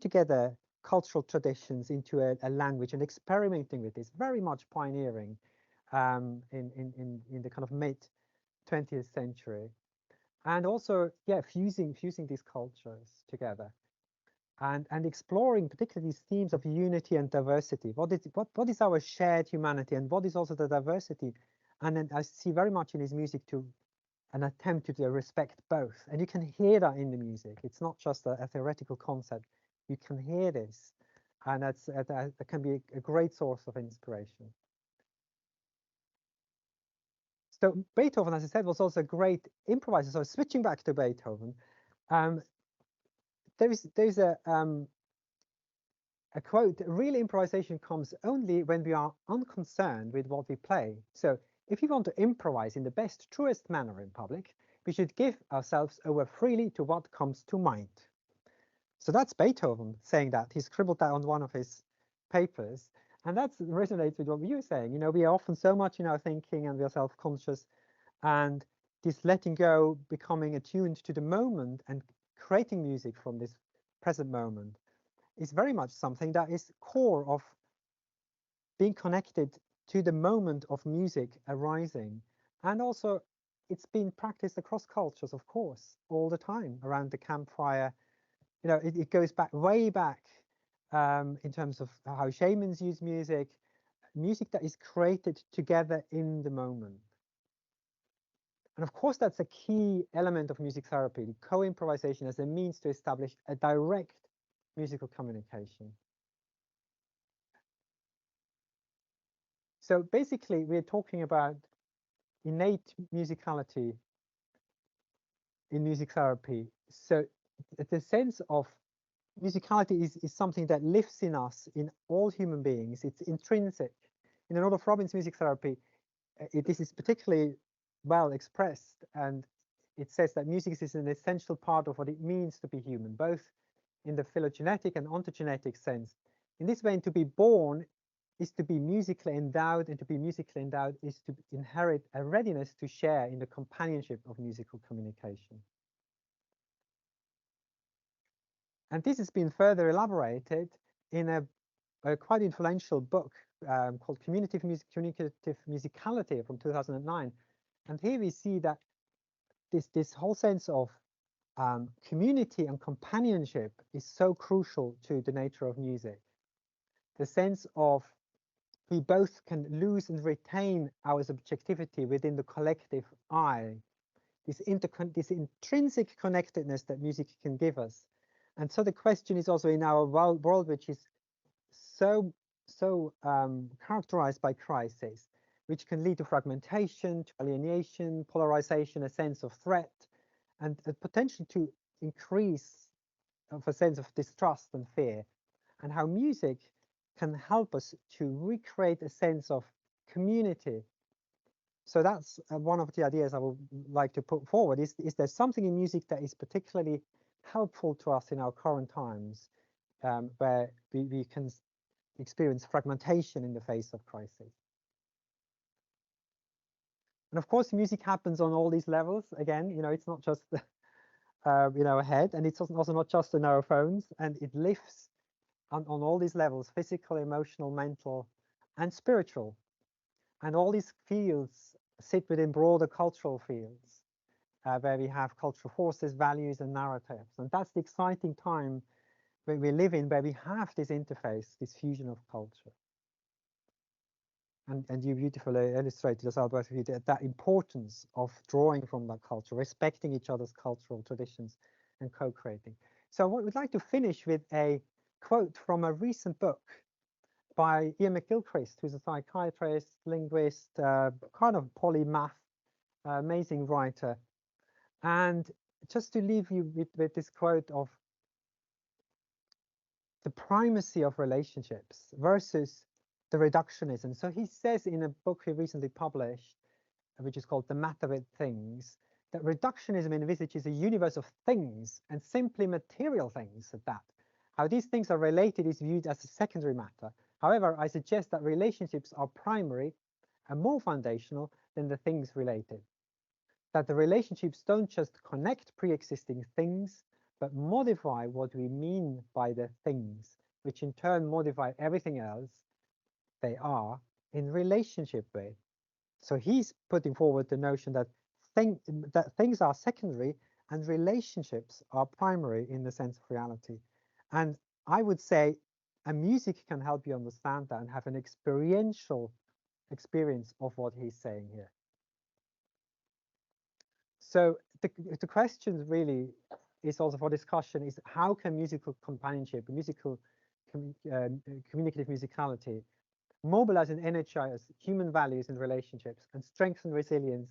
together cultural traditions into a language and experimenting with this, very much pioneering in the kind of mid 20th century. And also, fusing these cultures together and exploring particularly these themes of unity and diversity. What is our shared humanity and what is also the diversity? And then I see very much in his music an attempt to respect both. And you can hear that in the music. It's not just a theoretical concept. You can hear this. And that can be a great source of inspiration. So Beethoven, as I said, was also a great improviser. So switching back to Beethoven, there's a quote: real improvisation comes only when we are unconcerned with what we play. So if we want to improvise in the best, truest manner in public, we should give ourselves over freely to what comes to mind. So that's Beethoven saying that. He scribbled that on one of his papers. And that resonates with what you were saying. We are often so much in our thinking and we are self-conscious. And this letting go, becoming attuned to the moment and creating music from this present moment is very much something that is core of being connected to the moment of music arising. And also, it's been practiced across cultures, of course, all the time around the campfire. It goes back way back in terms of how shamans use music that is created together in the moment. And of course, that's a key element of music therapy, co-improvisation as a means to establish a direct musical communication. So basically, we're talking about innate musicality in music therapy. So the sense of musicality is something that lives in us, in all human beings. It's intrinsic. In Rudolf Robin's music therapy, this is particularly well expressed, and it says that music is an essential part of what it means to be human, both in the phylogenetic and ontogenetic sense. In this way, to be born is to be musically endowed, and to be musically endowed is to inherit a readiness to share in the companionship of musical communication. And this has been further elaborated in a quite influential book called Communicative Musicality from 2009. And here we see that this whole sense of community and companionship is so crucial to the nature of music. The sense of we both can lose and retain our subjectivity within the collective I, this intrinsic connectedness that music can give us. And so the question is also in our world, which is so characterized by crisis, which can lead to fragmentation, to alienation, polarization, a sense of threat, and potentially to increase of a sense of distrust and fear, and how music can help us to recreate a sense of community. So that's one of the ideas I would like to put forward. Is there something in music that is particularly helpful to us in our current times? where we can experience fragmentation in the face of crisis. And of course, music happens on all these levels. Again, it's not just a head, and it's also not just the neurophones, and it lifts on all these levels: physical, emotional, mental, and spiritual. And all these fields sit within broader cultural fields, where we have cultural forces, values, and narratives. And that's the exciting time where we live in, where we have this interface, this fusion of culture. And you beautifully illustrated as well, both of you, that importance of drawing from that culture, respecting each other's cultural traditions, and co-creating. So what we'd like to finish with a quote from a recent book by Ian McGilchrist, who's a psychiatrist, linguist, kind of polymath, amazing writer. And just to leave you with this quote of the primacy of relationships versus the reductionism. So he says in a book he recently published, which is called The Matter with Things, that reductionism envisages a universe of things, and simply material things at that. How these things are related is viewed as a secondary matter. However, I suggest that relationships are primary and more foundational than the things related. That the relationships don't just connect pre-existing things, but modify what we mean by the things, which in turn modify everything else they are in relationship with. So he's putting forward the notion that things are secondary and relationships are primary in the sense of reality. And I would say, and music can help you understand that and have an experiential experience of what he's saying here. So the question really is also for discussion is, how can musical companionship, musical communicative musicality mobilize and energize human values and relationships and strengthen resilience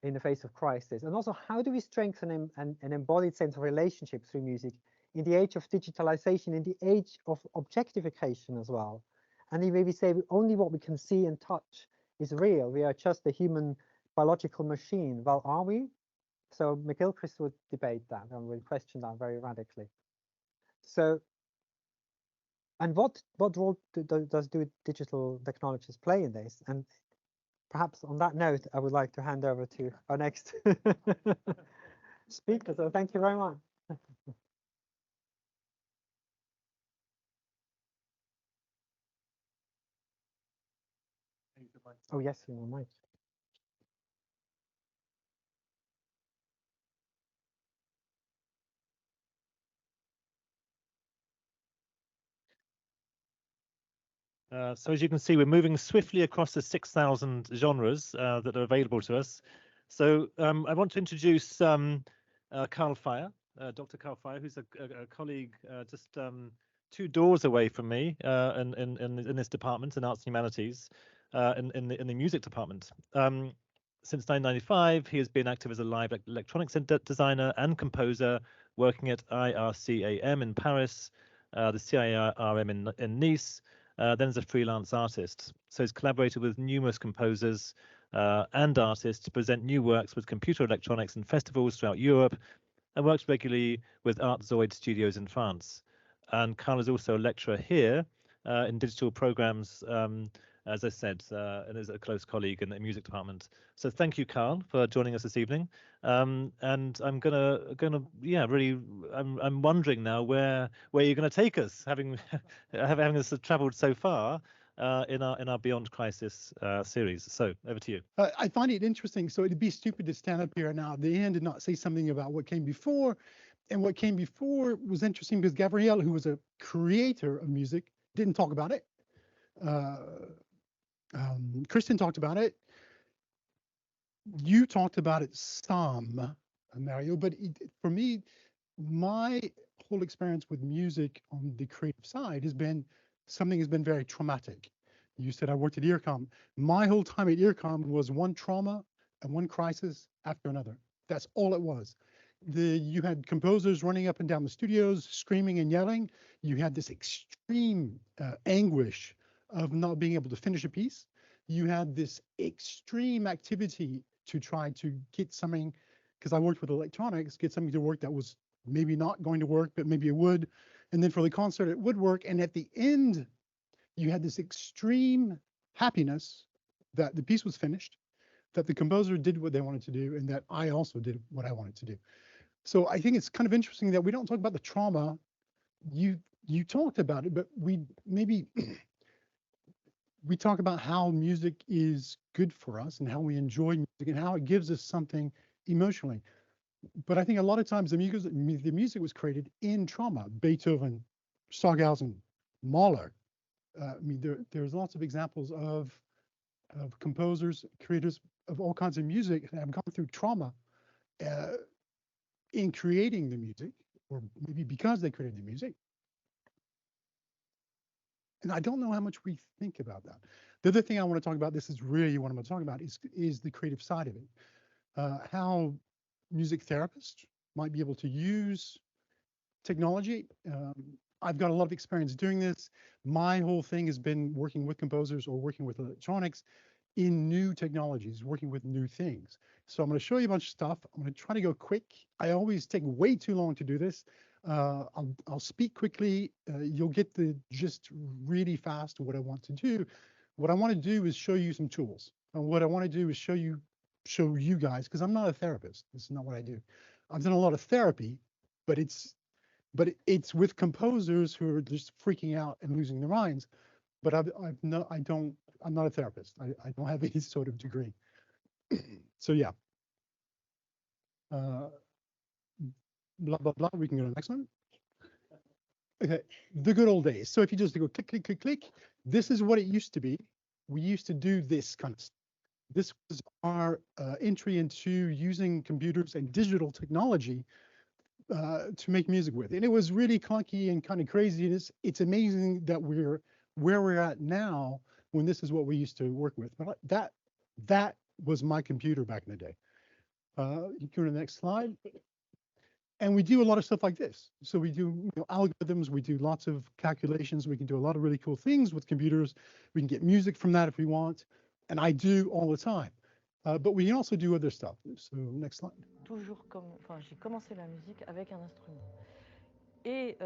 in the face of crisis? And also, how do we strengthen an embodied sense of relationship through music in the age of digitalization, in the age of objectification as well? And if we say only what we can see and touch is real, we are just a human biological machine. Well, are we? So McGilchrist would debate that and would question that very radically. So, and what role does digital technologies play in this? And perhaps on that note, I would like to hand over to our next speaker. So thank you very much. Oh yes, you might. So as you can see, we're moving swiftly across the 6,000 genres that are available to us. So I want to introduce Karl Faia, Dr. Karl Faia, who's a colleague just 2 doors away from me in this department in Arts and Humanities, in the music department. Since 1995, he has been active as a live electronics designer and composer, working at IRCAM in Paris, the CIRM in Nice, then as a freelance artist. So he's collaborated with numerous composers and artists to present new works with computer electronics in festivals throughout Europe, and works regularly with ArtZoid studios in France. And Karl is also a lecturer here in digital programs, as I said, and is a close colleague in the music department. So thank you, Karl, for joining us this evening. And I'm really, I'm wondering now where you're gonna take us, having us travelled so far in our Beyond Crisis series. So over to you. I find it interesting. So it'd be stupid to stand up here now at the end and not say something about what came before. And what came before was interesting because Gavriel, who was a creator of music, didn't talk about it. Kristian talked about it. You talked about it some, Mario, but for me, my whole experience with music on the creative side has been very traumatic. You said I worked at EarCom. My whole time at EarCom was one trauma and one crisis after another. That's all it was. You had composers running up and down the studios, screaming and yelling. You had this extreme anguish of not being able to finish a piece. You had this extreme activity to try to get something, because I worked with electronics, get something to work that was maybe not going to work, but maybe it would. And then for the concert, it would work. And at the end, you had this extreme happiness that the piece was finished, that the composer did what they wanted to do, and that I also did what I wanted to do. So I think it's kind of interesting that we don't talk about the trauma. You talked about it, but we maybe we talk about how music is good for us and how we enjoy music and how it gives us something emotionally. But I think a lot of times the music was created in trauma. Beethoven, Stockhausen, Mahler. I mean, there's lots of examples of composers, creators of all kinds of music that have gone through trauma in creating the music, or maybe because they created the music. And I don't know how much we think about that. The other thing I want to talk about, this is really what I'm going to talk about, is the creative side of it. How music therapists might be able to use technology. I've got a lot of experience doing this. My whole thing has been working with composers or working with electronics in new technologies, working with new things. So I'm going to show you a bunch of stuff. I'm going to try to go quick. I always take way too long to do this. I'll speak quickly. You'll get the gist really fast of what I want to do. What I want to do is show you some tools. And what I want to do is show you guys, because I'm not a therapist. This is not what I do. I've done a lot of therapy, but it's with composers who are just freaking out and losing their minds. But I'm not a therapist. I don't have any sort of degree. So yeah. Blah, blah, blah. We can go to the next one. Okay, the good old days. So if you just go click, click, click, click, this is what it used to be. We used to do this kind of stuff. This was our entry into using computers and digital technology to make music with. And it was really clunky and kind of crazy. It's amazing that we're where we're at now when this is what we used to work with. But that was my computer back in the day. You go to the next slide. And we do a lot of stuff like this. So we do algorithms, we do lots of calculations, we can do a lot of really cool things with computers. We can get music from that if we want. And I do all the time. But we can also do other stuff. So next slide. Enfin, j'ai commencé la musique avec un instrument. Et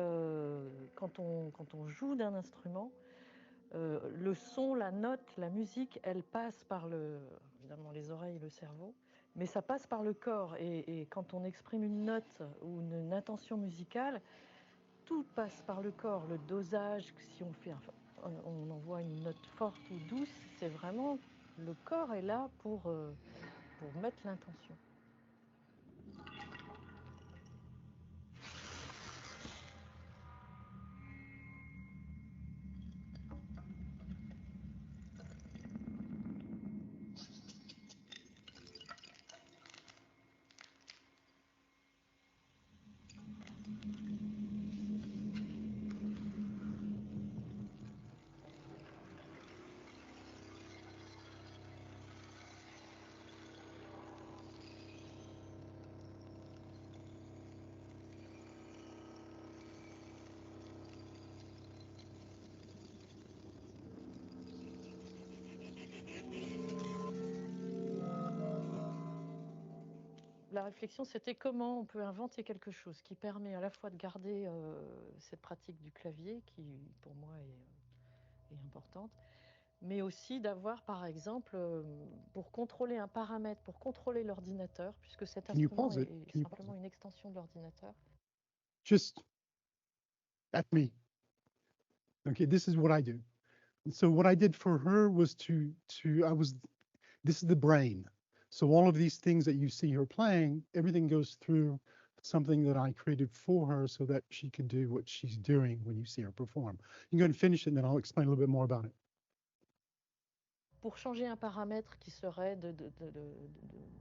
quand on joue d'un instrument, le son, la note, la musique, elle passe par évidemment les oreilles et le cerveau, mais ça passe par le corps. Et quand on exprime une note ou une intention musicale, tout passe par le corps. Le dosage, si on envoie une note forte ou douce, c'est vraiment le corps est là pour mettre l'intention. La réflexion, c'était comment on peut inventer quelque chose qui permet à la fois de garder cette pratique du clavier, qui pour moi est importante, mais aussi d'avoir, par exemple, pour contrôler un paramètre, pour contrôler l'ordinateur, puisque cet instrument est simplement une extension de l'ordinateur. Just at me. Okay, this is what I do. So what I did for her was this is the brain. So all of these things that you see her playing, everything goes through something that I created for her so that she could do what she's doing when you see her perform. You can go ahead and finish it, and then I'll explain a little bit more about it. Pour changer un paramètre qui serait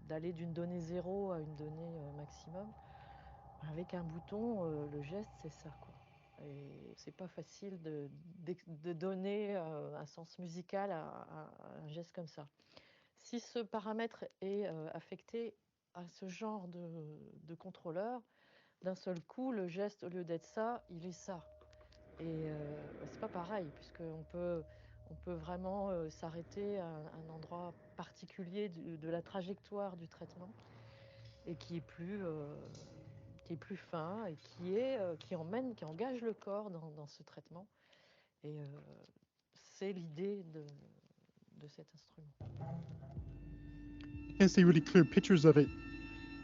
d'aller d'une donnée 0 à une donnée maximum, avec un bouton, le geste, c'est ça, quoi. Et c'est pas facile de donner un sens musical à un geste comme ça. Si ce paramètre est affecté à ce genre de contrôleur, d'un seul coup, le geste, au lieu d'être ça, il est ça. Et c'est pas pareil, puisqu'on peut vraiment s'arrêter à un endroit particulier de la trajectoire du traitement et qui est plus qui est plus fin et qui engage le corps dans ce traitement. Et c'est l'idée de cet instrument. I can't see really clear pictures of it,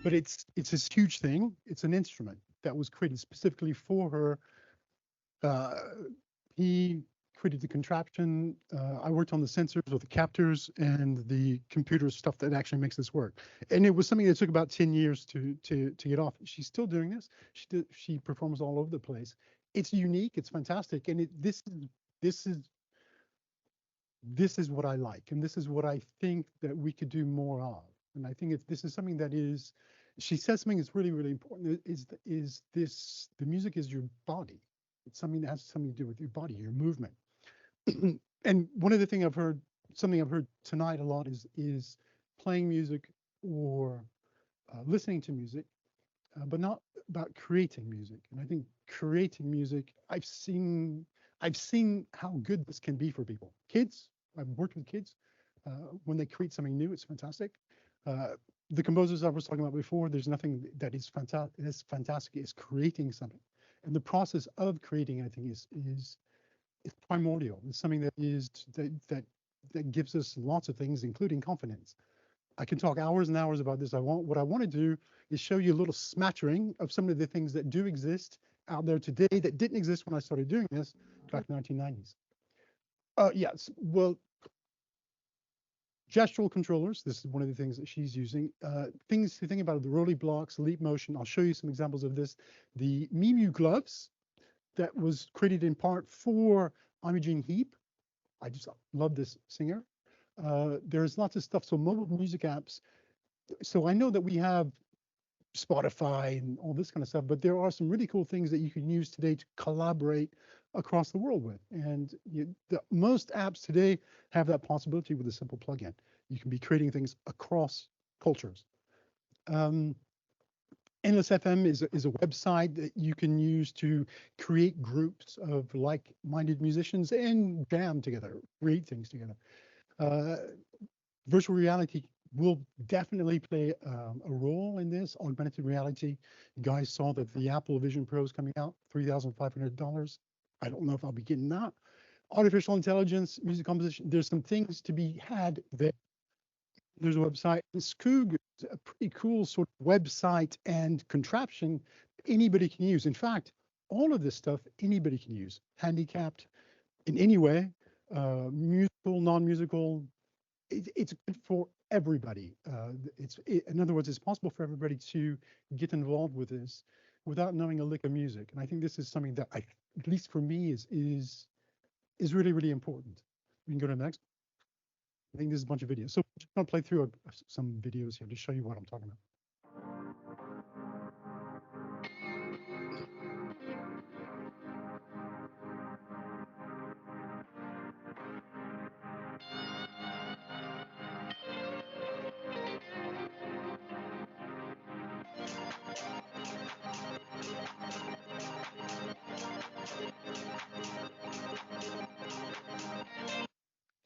but it's this huge thing. It's an instrument that was created specifically for her. He created the contraption. I worked on the sensors with the captors and the computer stuff that actually makes this work. And it was something that took about 10 years to get off. She's still doing this. She performs all over the place. It's unique. It's fantastic. And this is what I like, and this is what I think that we could do more of. And I think this is something that is. She says something that's really, really important. Is this the music is your body? It's something that has something to do with your body, your movement. And one of the things something I've heard tonight a lot is playing music or listening to music, but not about creating music. And I think creating music, I've seen how good this can be for people. Kids, I've worked with kids. When they create something new, it's fantastic. The composers I was talking about before, there's nothing that is fantastic as creating something. And the process of creating, I think, is primordial. It's something that gives us lots of things, including confidence. I can talk hours and hours about this. What I want to do is show you a little smattering of some of the things that do exist out there today that didn't exist when I started doing this back in the 1990s. Yes, well, gestural controllers. This is one of the things that she's using. Things to think about: the rolly blocks, leap motion. I'll show you some examples of this. The Mimu gloves that was created in part for Imogen Heap. I just love this singer. There's lots of stuff. So mobile music apps. So I know that we have Spotify and all this kind of stuff, but there are some really cool things that you can use today to collaborate across the world with. And most apps today have that possibility with a simple plugin. You can be creating things across cultures. Endless FM is a website that you can use to create groups of like-minded musicians and jam together, create things together. Virtual reality will definitely play a role in this. Augmented reality. You guys saw that the Apple Vision Pro is coming out, $3,500. I don't know if I'll be getting that. Artificial intelligence, music composition. There's some things to be had there. There's a website. Skoog is a pretty cool sort of website and contraption anybody can use. In fact, all of this stuff anybody can use. Handicapped in any way, musical, non-musical. It's good for everybody. In other words, it's possible for everybody to get involved with this without knowing a lick of music. And I think this is something that, at least for me, is really, really important. We can go to the next. I think this is a bunch of videos. So I'm just going to play through some videos here to show you what I'm talking about.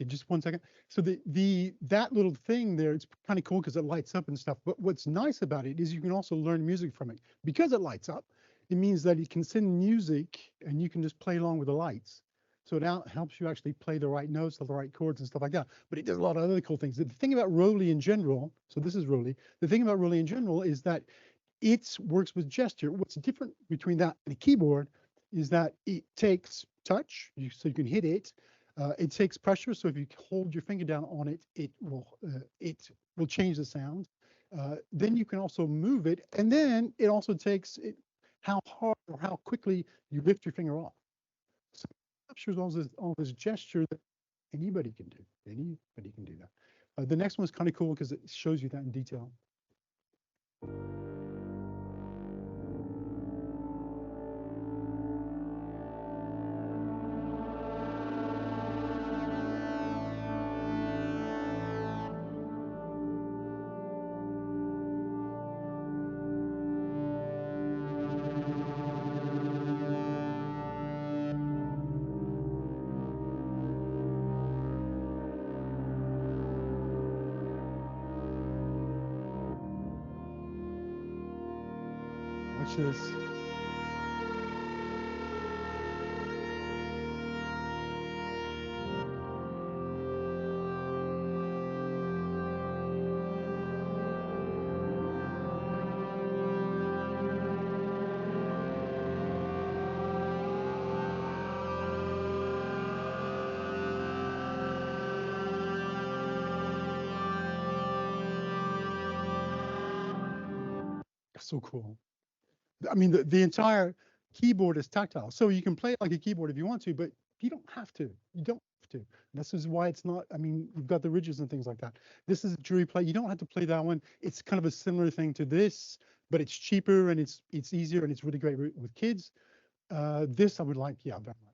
Just 1 second. So that little thing there, it's kind of cool because it lights up and stuff. But what's nice about it is you can also learn music from it. Because it lights up, it means that it can send music and you can just play along with the lights. So it helps you actually play the right notes, the right chords and stuff like that. But it does a lot of other cool things. The thing about Roly in general, so this is Roly. The thing about Roly in general is that it works with gesture. What's different between that and a keyboard is that it takes touch, so you can hit it. It takes pressure, so if you hold your finger down on it, it will change the sound. Then you can also move it, and then it also takes how hard or how quickly you lift your finger off. So it captures all this gesture that anybody can do. Anybody can do that. The next one is kind of cool because it shows you that in detail. this. So cool. I mean, the entire keyboard is tactile, so you can play it like a keyboard if you want to, but you don't have to. You don't have to. This is why it's not. I mean, you've got the ridges and things like that. This is a jury play. You don't have to play that one. It's kind of a similar thing to this, but it's cheaper and it's easier and it's really great with kids. This I would like, yeah, very much.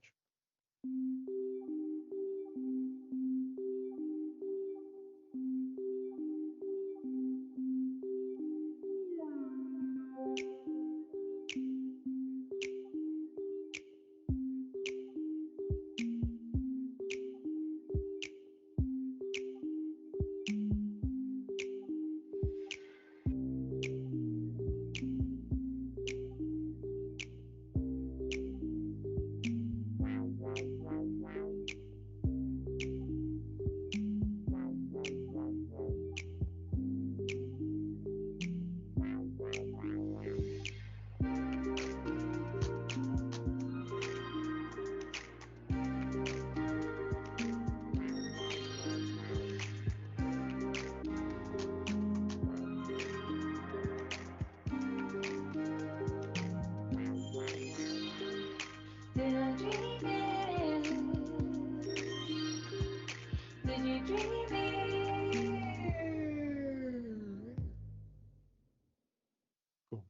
Cool.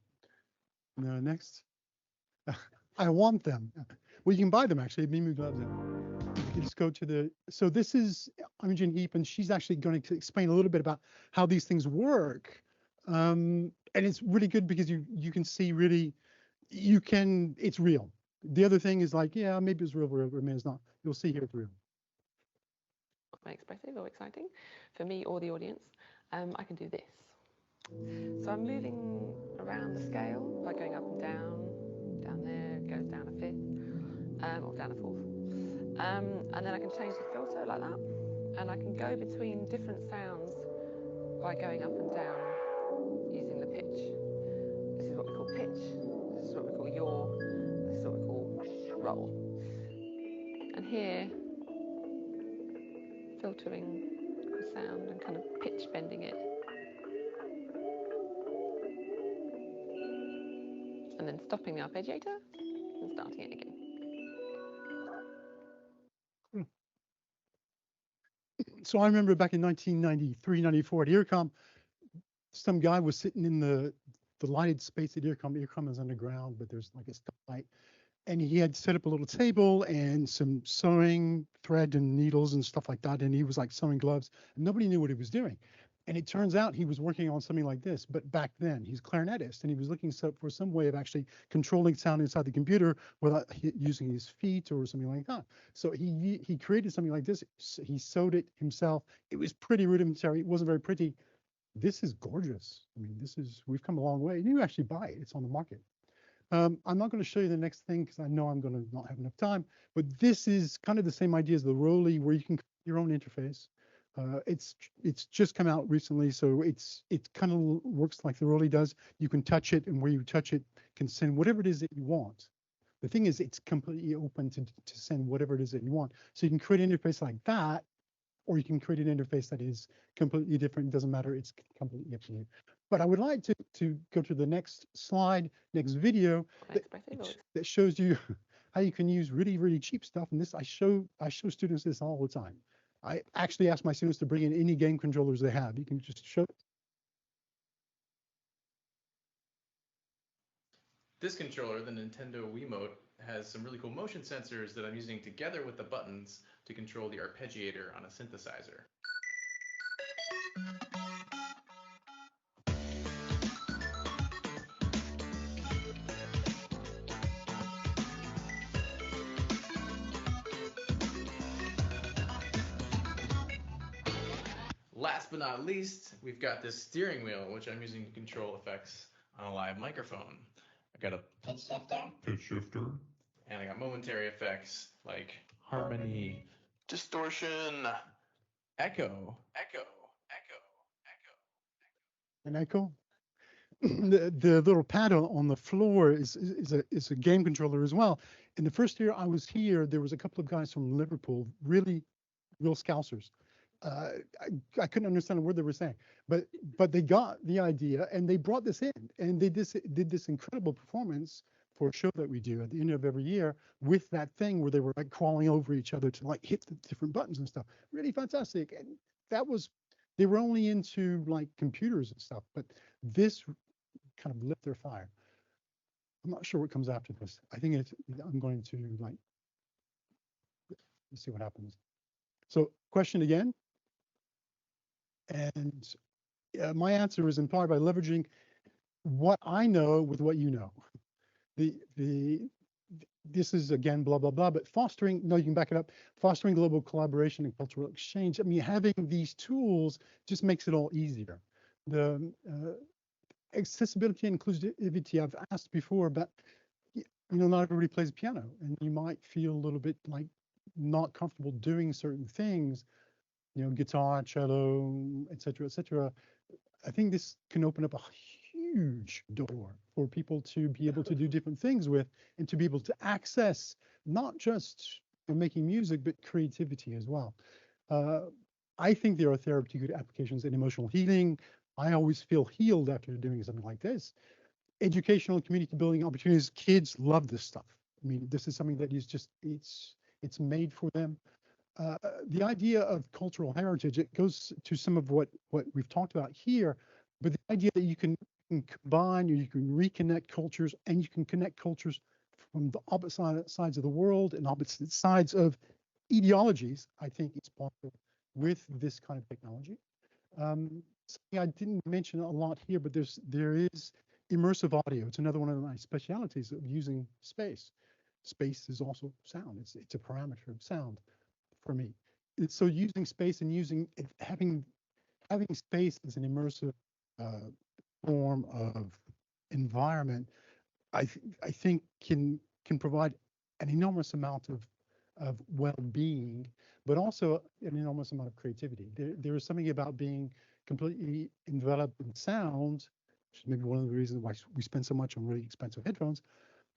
Now next, I want them. Well, you can buy them actually. Mimu loves them. You can just go to the. So this is Imogen Heap, and she's actually going to explain a little bit about how these things work. And it's really good because you can see really, it's real. The other thing is like, yeah, maybe it's real, maybe it's not. You'll see here it's real. Expressive or exciting for me or the audience, I can do this. So I'm moving around the scale by going up and down there, it goes down a fifth, or down a fourth. And then I can change the filter like that, and I can go between different sounds by going up and down using the pitch. This is what we call pitch, this is what we call yaw, this is what we call roll. And here, filtering the sound and kind of pitch bending it. And then stopping the arpeggiator and starting it again. So I remember back in 1993, 94 at EarCom, some guy was sitting in the lighted space at EarCom. EarCom is underground, but there's like a stoplight. And he had set up a little table and some sewing thread and needles and stuff like that. And he was like sewing gloves, and nobody knew what he was doing. And it turns out he was working on something like this, but back then he's a clarinetist, and he was looking for some way of actually controlling sound inside the computer without using his feet or something like that. So he created something like this. He sewed it himself. It was pretty rudimentary. It wasn't very pretty. This is gorgeous. I mean, we've come a long way. You actually buy it. It's on the market. I'm not going to show you the next thing because I know I'm going to not have enough time, but this is kind of the same idea as the Rolly, where you can create your own interface. It's just come out recently, so it kind of works like the Rolly does. You can touch it, and where you touch it can send whatever it is that you want. The thing is, it's completely open to send whatever it is that you want. So you can create an interface like that, or you can create an interface that is completely different. It doesn't matter. It's completely up to you. But I would like to go to the next slide, next video that shows you how you can use really, really cheap stuff. And this, I show students this all the time. I actually ask my students to bring in any game controllers they have. You can just show. This controller, the Nintendo Wiimote, has some really cool motion sensors that I'm using together with the buttons to control the arpeggiator on a synthesizer. Last but not least, we've got this steering wheel, which I'm using to control effects on a live microphone. I've got a pitch shifter, and I got momentary effects like harmony, distortion, echo. An echo. The little pad on the floor is a game controller as well. In the first year I was here, there was a couple of guys from Liverpool, really real Scousers. I couldn't understand a word they were saying, but they got the idea and they brought this in and they did this incredible performance for a show that we do at the end of every year with that thing where they were like crawling over each other to like hit the different buttons and stuff. Really fantastic. And that was, they were only into like computers and stuff, but this kind of lit their fire. I'm not sure what comes after this. I think I'm going to like, let's see what happens. So question again. And my answer is implied by leveraging what I know with what you know. This is again blah blah blah, but fostering, no, you can back it up. Fostering global collaboration and cultural exchange. I mean, having these tools just makes it all easier. The accessibility and inclusivity, I've asked before, but not everybody plays piano, and you might feel a little bit like not comfortable doing certain things. Guitar, cello, etc., etc. I think this can open up a huge door for people to be able to do different things with, and to be able to access not just making music, but creativity as well. I think there are therapeutic applications in emotional healing. I always feel healed after doing something like this. Educational community building opportunities. Kids love this stuff. I mean, this is something that is just, it's made for them. The idea of cultural heritage, it goes to some of what we've talked about here, but the idea that you can combine, or you can reconnect cultures, and you can connect cultures from the opposite sides of the world and opposite sides of ideologies, I think is possible with this kind of technology. Something I didn't mention a lot here, but there is immersive audio. It's another one of my specialities of using space. Space is also sound. It's a parameter of sound for me. So using space and having space as an immersive form of environment, I think can provide an enormous amount of well-being, but also an enormous amount of creativity. There is something about being completely enveloped in sound, which is maybe one of the reasons why we spend so much on really expensive headphones,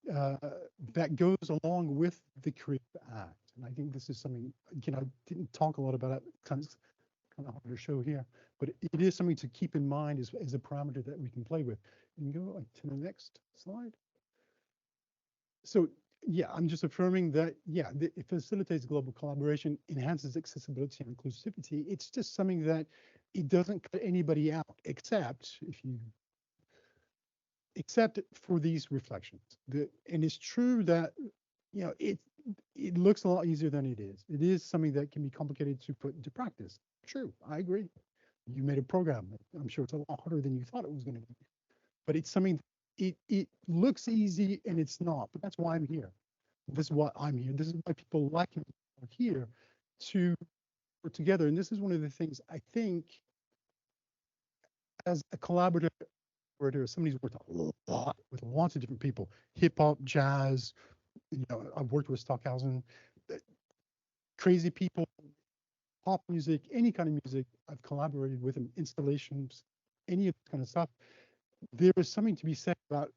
that goes along with the creative act. And I think this is something, again, I didn't talk a lot about it, kind of hard to show here, but it is something to keep in mind as a parameter that we can play with. And go like to the next slide. So yeah, I'm just affirming that, yeah, it facilitates global collaboration, enhances accessibility and inclusivity. It's just something that it doesn't cut anybody out, except for these reflections. And it's true that, it looks a lot easier than it is. It is something that can be complicated to put into practice. True, I agree. You made a program. I'm sure it's a lot harder than you thought it was going to be. But it's something, it looks easy and it's not. But that's why I'm here. This is why I'm here. This is why people like me are here to work together. And this is one of the things I think, as a collaborator, somebody who's worked a lot with lots of different people, hip hop, jazz. I've worked with Stockhausen, crazy people, pop music, any kind of music. I've collaborated with them, installations, any of this kind of stuff. There is something to be said about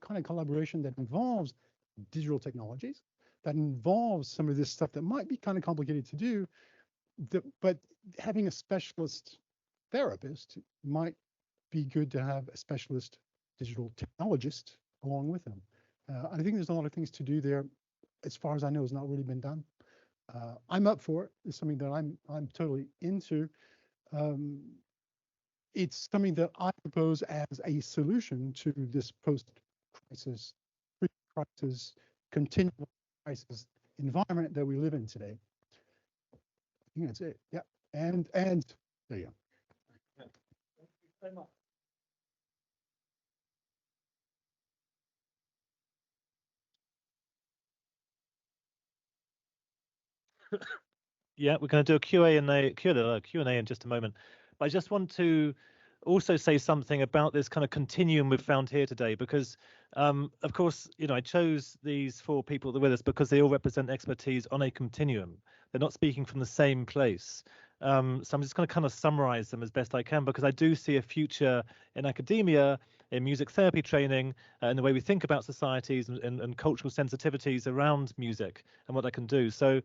kind of collaboration that involves digital technologies, that involves some of this stuff that might be kind of complicated to do, but having a specialist therapist might be good to have a specialist digital technologist along with them. I think there's a lot of things to do there. As far as I know, has not really been done. I'm up for it. It's something that I'm totally into. It's something that I propose as a solution to this post-crisis, pre-crisis, continual crisis environment that we live in today. I think that's it. Yeah, and there you go. Thank you so much. Yeah, we're going to do a Q&A in just a moment. But I just want to also say something about this kind of continuum we've found here today, because of course, I chose these 4 people that are with us because they all represent expertise on a continuum. They're not speaking from the same place. So I'm just going to kind of summarize them as best I can, because I do see a future in academia, in music therapy training, in the way we think about societies and cultural sensitivities around music and what they can do. So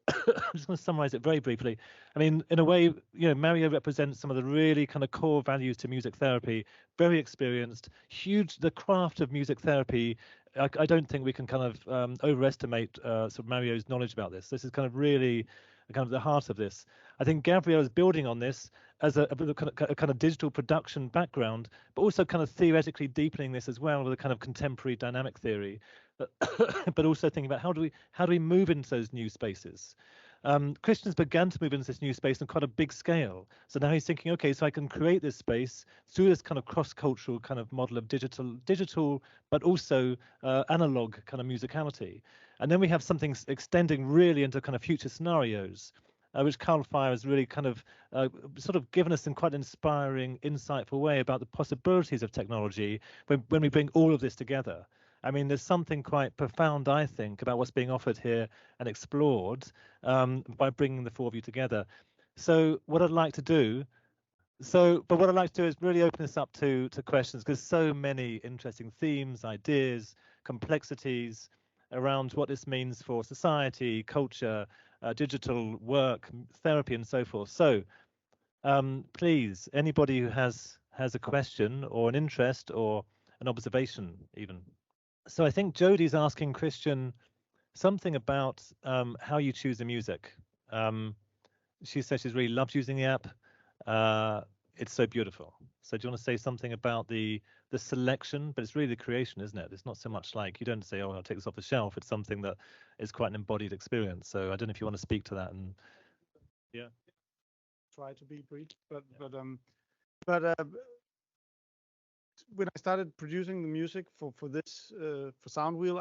I'm just going to summarize it very briefly. I mean, in a way, Mario represents some of the really kind of core values to music therapy, very experienced, huge, the craft of music therapy. I don't think we can kind of overestimate sort of Mario's knowledge about this. This is kind of really kind of the heart of this. I think Gavriel is building on this as a kind of digital production background, but also kind of theoretically deepening this as well with a kind of contemporary dynamic theory, but also thinking about how do we move into those new spaces. Kristian's began to move into this new space on quite a big scale. So now he's thinking, okay, so I can create this space through this kind of cross-cultural kind of model of digital, but also analog kind of musicality. And then we have something extending really into kind of future scenarios, which Carl Faia has really kind of sort of given us in quite an inspiring, insightful way about the possibilities of technology when we bring all of this together. I mean, there's something quite profound, I think, about what's being offered here and explored by bringing the 4 of you together. So what I'd like to do, is really open this up to questions, because so many interesting themes, ideas, complexities around what this means for society, culture, digital work, therapy, and so forth. So please, anybody who has a question or an interest or an observation even. So I think Jodie's asking Kristian something about how you choose the music. She says she's really loved using the app. It's so beautiful. So do you want to say something about the selection? But it's really the creation, isn't it? It's not so much like you don't say, "Oh, I'll take this off the shelf." It's something that is quite an embodied experience. So I don't know if you want to speak to that. And yeah, try to be brief, but when I started producing the music for this for Soundwheel,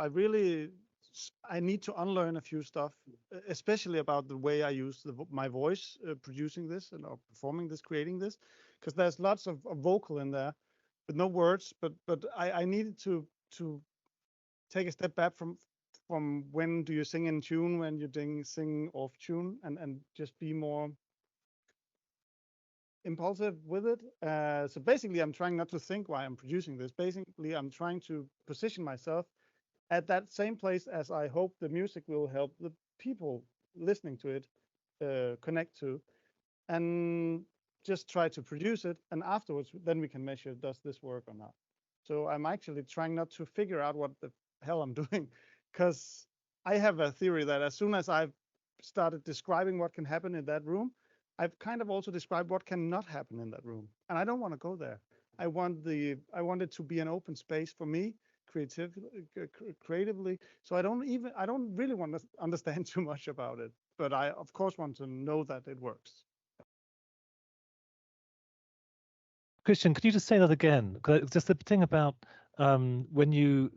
I need to unlearn a few stuff, especially about the way I use my voice producing this and performing this, creating this, because there's lots of vocal in there, but no words. But I needed to take a step back from when do you sing in tune, when you sing off tune, and just be more impulsive with it. So basically, I'm trying not to think why I'm producing this. Basically, I'm trying to position myself at that same place as I hope the music will help the people listening to it connect to, and just try to produce it. And afterwards, then we can measure, does this work or not? So I'm actually trying not to figure out what the hell I'm doing, because I have a theory that as soon as I've started describing what can happen in that room, I've kind of also described what cannot happen in that room, and I don't want to go there. I want it to be an open space for me creatively. So I don't really want to understand too much about it, but I of course want to know that it works. Kristian, could you just say that again? 'Cause it's just the thing about when you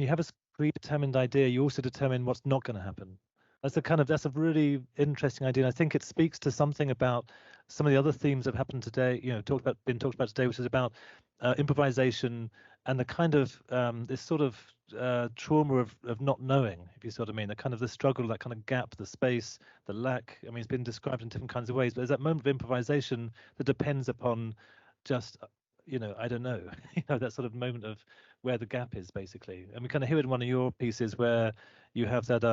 have a predetermined idea, you also determine what's not going to happen. That's a really interesting idea. And I think it speaks to something about some of the other themes that have happened today, been talked about today, which is about improvisation and the kind of this sort of trauma of not knowing, if you see what I mean, the kind of the struggle, that kind of gap, the space, the lack. I mean, it's been described in different kinds of ways, but there's that moment of improvisation that depends upon just, I don't know, that sort of moment of where the gap is, basically. And we kind of hear it in one of your pieces where you have that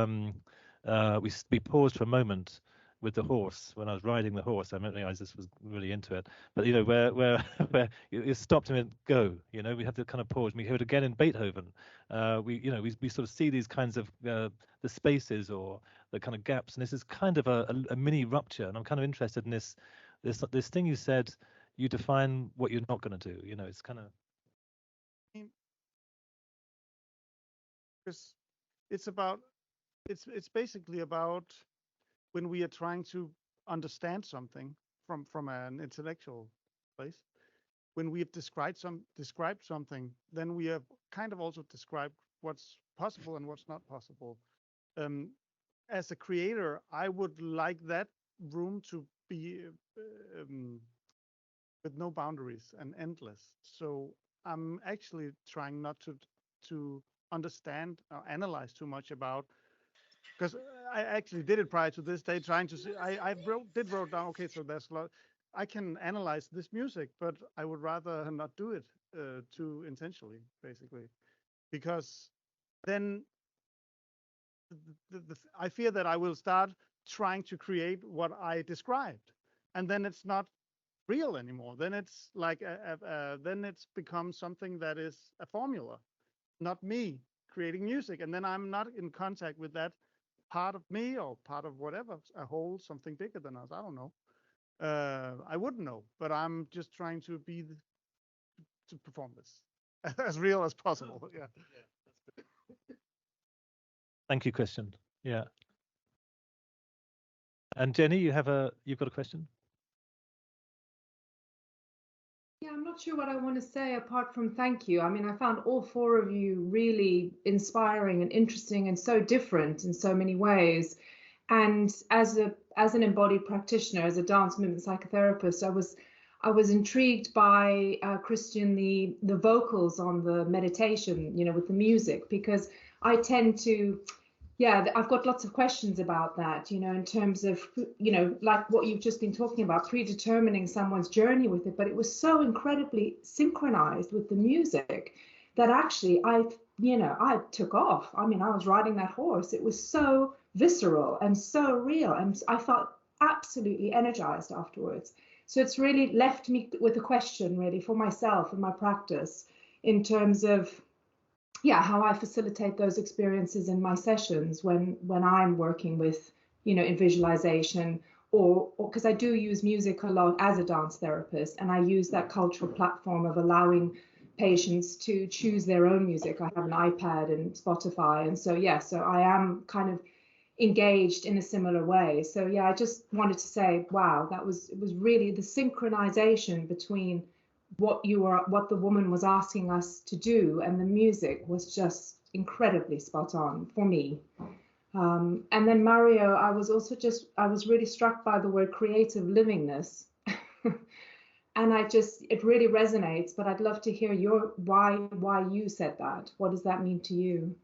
we paused for a moment with the horse when I was riding the horse. I didn't realize this was really into it, but where where you stopped and went, go. We have to kind of pause. And we hear it again in Beethoven. We sort of see these kinds of the spaces or the kind of gaps, and this is kind of a mini rupture. And I'm kind of interested in this thing you said. You define what you're not going to do. It's kind of. It's basically about when we are trying to understand something from an intellectual place. When we have described something, then we have kind of also described what's possible and what's not possible. As a creator, I would like that room to be with no boundaries and endless. So I'm actually trying not to understand or analyze too much about, because I actually did it prior to this day, trying to see. I wrote down, okay, so there's a lot. I can analyze this music, but I would rather not do it too intentionally, basically, because then I fear that I will start trying to create what I described, and then it's not real anymore. Then it's like then it's become something that is a formula, not me creating music, and then I'm not in contact with that part of me or part of whatever, a whole, something bigger than us. I don't know. I wouldn't know, but I'm just trying to to perform this as real as possible. Yeah. Thank you, Kristian. Yeah. And Jenny, you've got a question? Yeah, I'm not sure what I want to say apart from thank you. I mean, I found all four of you really inspiring and interesting and so different in so many ways. And as an embodied practitioner, as a dance movement psychotherapist, I was intrigued by Kristian, the vocals on the meditation, with the music, because I tend to, I've got lots of questions about that, in terms of, like what you've just been talking about, predetermining someone's journey with it. But it was so incredibly synchronized with the music that actually I took off. I mean, I was riding that horse. It was so visceral and so real. And I felt absolutely energized afterwards. So it's really left me with a question really for myself and my practice in terms of, how I facilitate those experiences in my sessions when I'm working with, in visualization, or because I do use music a lot as a dance therapist, and I use that cultural platform of allowing patients to choose their own music. I have an iPad and Spotify, and so I am kind of engaged in a similar way. So I just wanted to say, wow, it was really the synchronization between what the woman was asking us to do and the music was just incredibly spot on for me. And then Mario, I was really struck by the word creative livingness. And it really resonates, but I'd love to hear why you said that. What does that mean to you?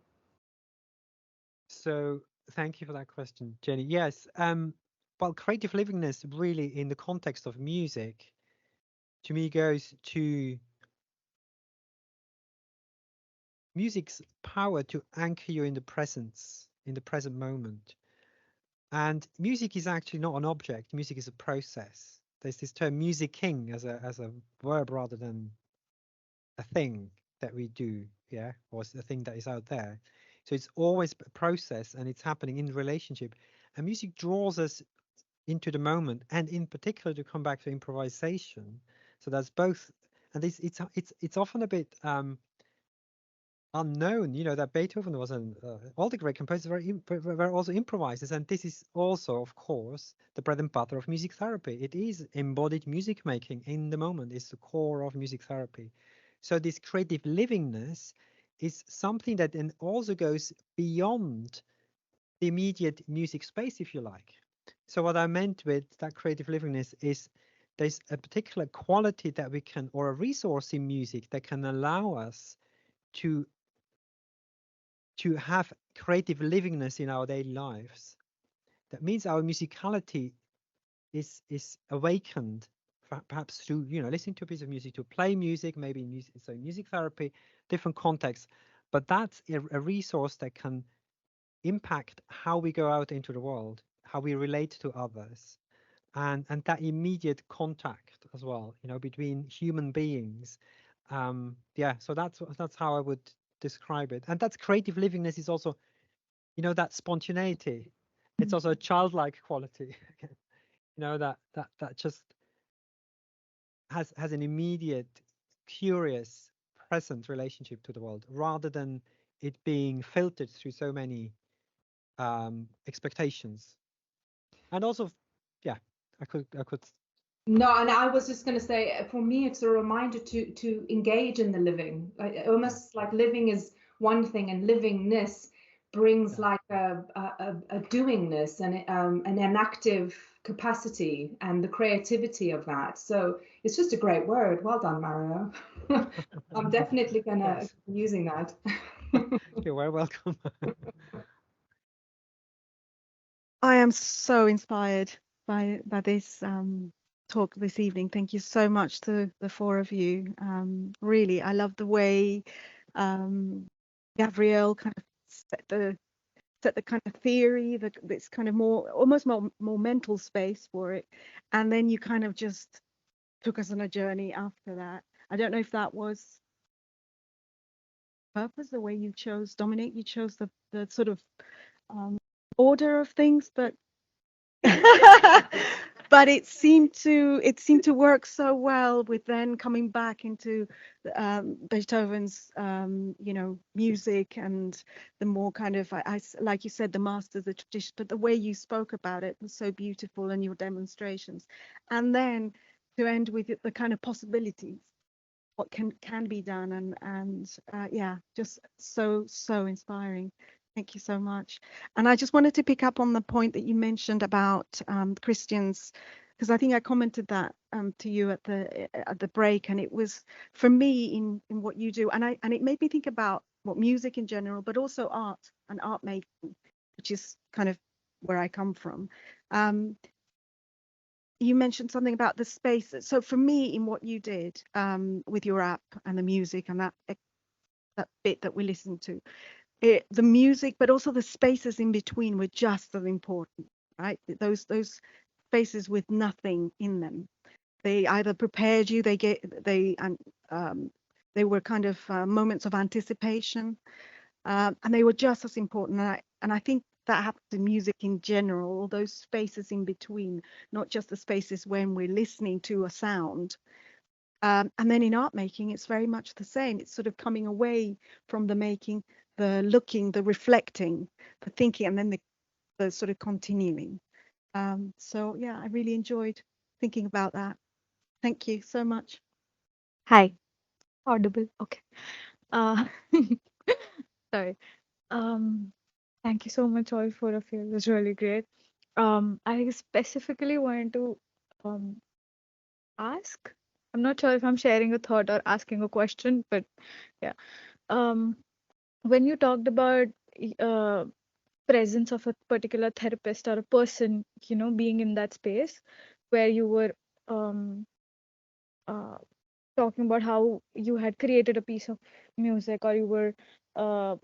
So thank you for that question, Jenny. Yes, well, creative livingness really in the context of music, to me, goes to music's power to anchor you in the present moment. And music is actually not an object. Music is a process. There's this term musicking as a verb rather than a thing that we do, or a thing that is out there. So it's always a process, and it's happening in relationship. And music draws us into the moment, and in particular, to come back to improvisation. So that's both, and it's often a bit unknown, that Beethoven was all the great composers were also improvisers, and this is also, of course, the bread and butter of music therapy. It is embodied music making in the moment. It's the core of music therapy. So this creative livingness is something that then also goes beyond the immediate music space, if you like. So what I meant with that creative livingness is there's a particular quality that we can, or a resource in music that can allow us to have creative livingness in our daily lives. That means our musicality is awakened, perhaps through listening to a piece of music, to play music, maybe in music, so music therapy, different contexts. But that's a resource that can impact how we go out into the world, how we relate to others, and that immediate contact as well, between human beings. So that's how I would describe it. And that's creative livingness is also, that spontaneity. It's also a childlike quality, that just has an immediate, curious, present relationship to the world, rather than it being filtered through so many expectations. And also, I could. No, and I was just going to say, for me, it's a reminder to engage in the living. Almost like living is one thing, and livingness brings like a doingness and an active capacity and the creativity of that. So it's just a great word. Well done, Mario. I'm definitely gonna Yes. be using that. You're very welcome. I am so inspired by this talk this evening. Thank you so much to the four of you. Really, I love the way Gavriel kind of set the kind of theory, this kind of almost more mental space for it, and then you kind of just took us on a journey after that. I don't know if that was purpose, the way you chose, Dominic, you chose the sort of order of things, but but it seemed to work so well with then coming back into Beethoven's music and the more kind of I like you said, the masters, the tradition, but the way you spoke about it was so beautiful, and your demonstrations, and then to end with the kind of possibilities, what can be done, and yeah, just so inspiring. Thank you so much. And I just wanted to pick up on the point that you mentioned about Kristian's, because I think I commented that to you at the break, and it was for me in what you do, and it made me think about what music in general, but also art and art making, which is kind of where I come from. You mentioned something about the spaces. So for me, in what you did with your app and the music and that bit that we listened to, the music, but also the spaces in between were just as important, right? Those spaces with nothing in them. They either prepared you, they were kind of moments of anticipation, and they were just as important. And I think that happens in music in general, all those spaces in between, not just the spaces when we're listening to a sound. And then in art making, it's very much the same. It's sort of coming away from the making, the looking, the reflecting, the thinking, and then the sort of continuing. So yeah, I really enjoyed thinking about that. Thank you so much. Hi, audible. Okay. Uh, sorry. Um, Thank you so much, all four of you. It was really great. I specifically wanted to ask. I'm not sure if I'm sharing a thought or asking a question, but yeah. Um, when you talked about uh, presence of a particular therapist or a person, being in that space where you were um, uh, talking about how you had created a piece of music, or you were uh,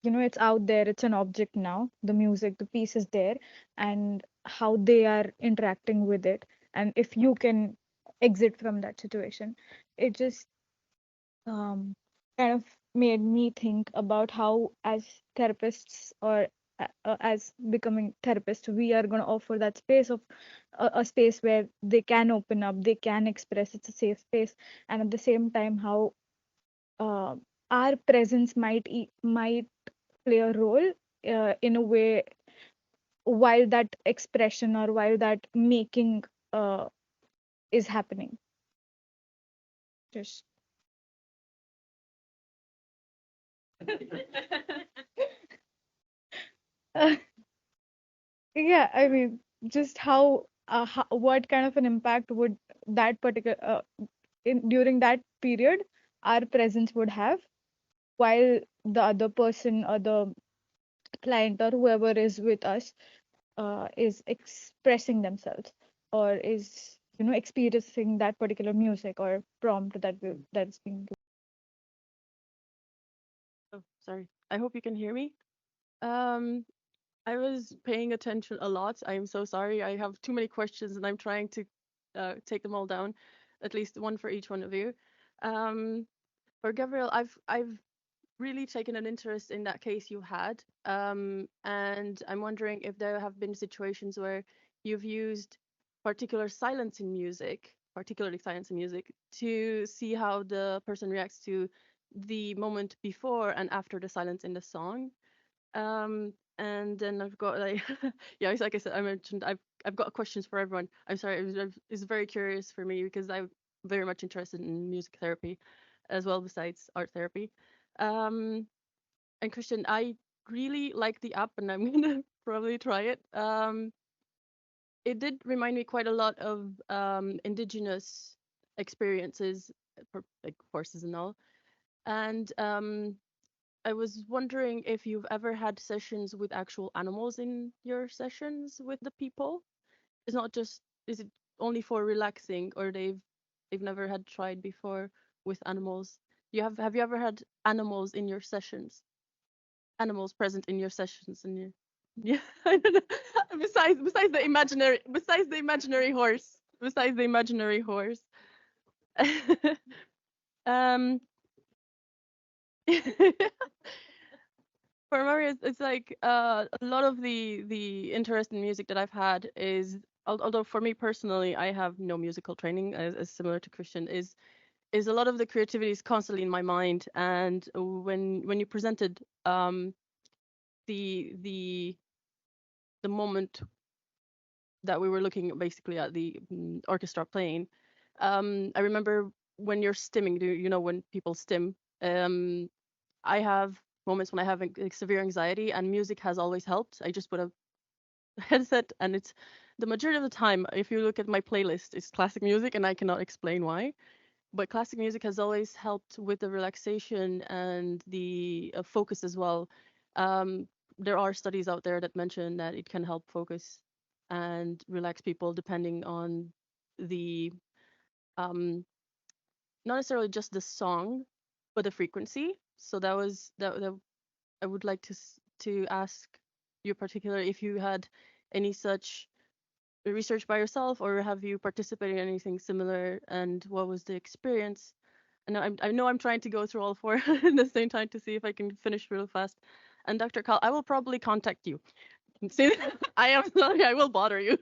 it's out there, it's an object now, the music, the piece is there, and how they are interacting with it, and if you can exit from that situation. It just kind of made me think about how, as therapists, or as becoming therapists, we are going to offer that space of a space where they can open up, they can express, it's a safe space, and at the same time how uh, our presence might play a role in a way while that expression or while that making is happening. Just yeah, I mean, just how what kind of an impact would that particular during that period our presence would have, while the other person or the client or whoever is with us is expressing themselves, or is experiencing that particular music or prompt that's being given. Oh, sorry. I hope you can hear me. Um, I was paying attention a lot. I'm so sorry. I have too many questions and I'm trying to take them all down, at least one for each one of you. For Gabriel, I've really taken an interest in that case you had, and I'm wondering if there have been situations where you've used particularly silence in music, to see how the person reacts to the moment before and after the silence in the song. And then I've got like, yeah, it's like I said, I mentioned I've got questions for everyone. I'm sorry, it's very curious for me because I'm very much interested in music therapy as well, besides art therapy. And Kristian, I really like the app, and I'm gonna probably try it. It did remind me quite a lot of indigenous experiences, like horses and all. And I was wondering if you've ever had sessions with actual animals in your sessions with the people. It's not just, is it only for relaxing, or they've never had tried before with animals? Have you ever had animals in your sessions? Animals present in your sessions, and you, yeah, I don't know. Besides the imaginary horse, besides the imaginary horse. um For Mario, it's like a lot of the interest in music that I've had is, although for me personally, I have no musical training, as similar to Kristian, is a lot of the creativity is constantly in my mind. And when you presented the the the moment that we were looking basically at the orchestra playing, I remember when you're stimming, you know, when people stim, I have moments when I have severe anxiety, and music has always helped. I just put a headset, and it's the majority of the time, if you look at my playlist, it's classic music, and I cannot explain why. But classic music has always helped with the relaxation and the focus as well. Um, there are studies out there that mention that it can help focus and relax people depending on the um, not necessarily just the song, but the frequency. So that I would like to ask you particularly if you had any such research by yourself, or have you participated in anything similar, and what was the experience? And I know I'm trying to go through all four at the same time to see if I can finish real fast. And Dr. Carl, I will probably contact you. See, I am sorry, I will bother you.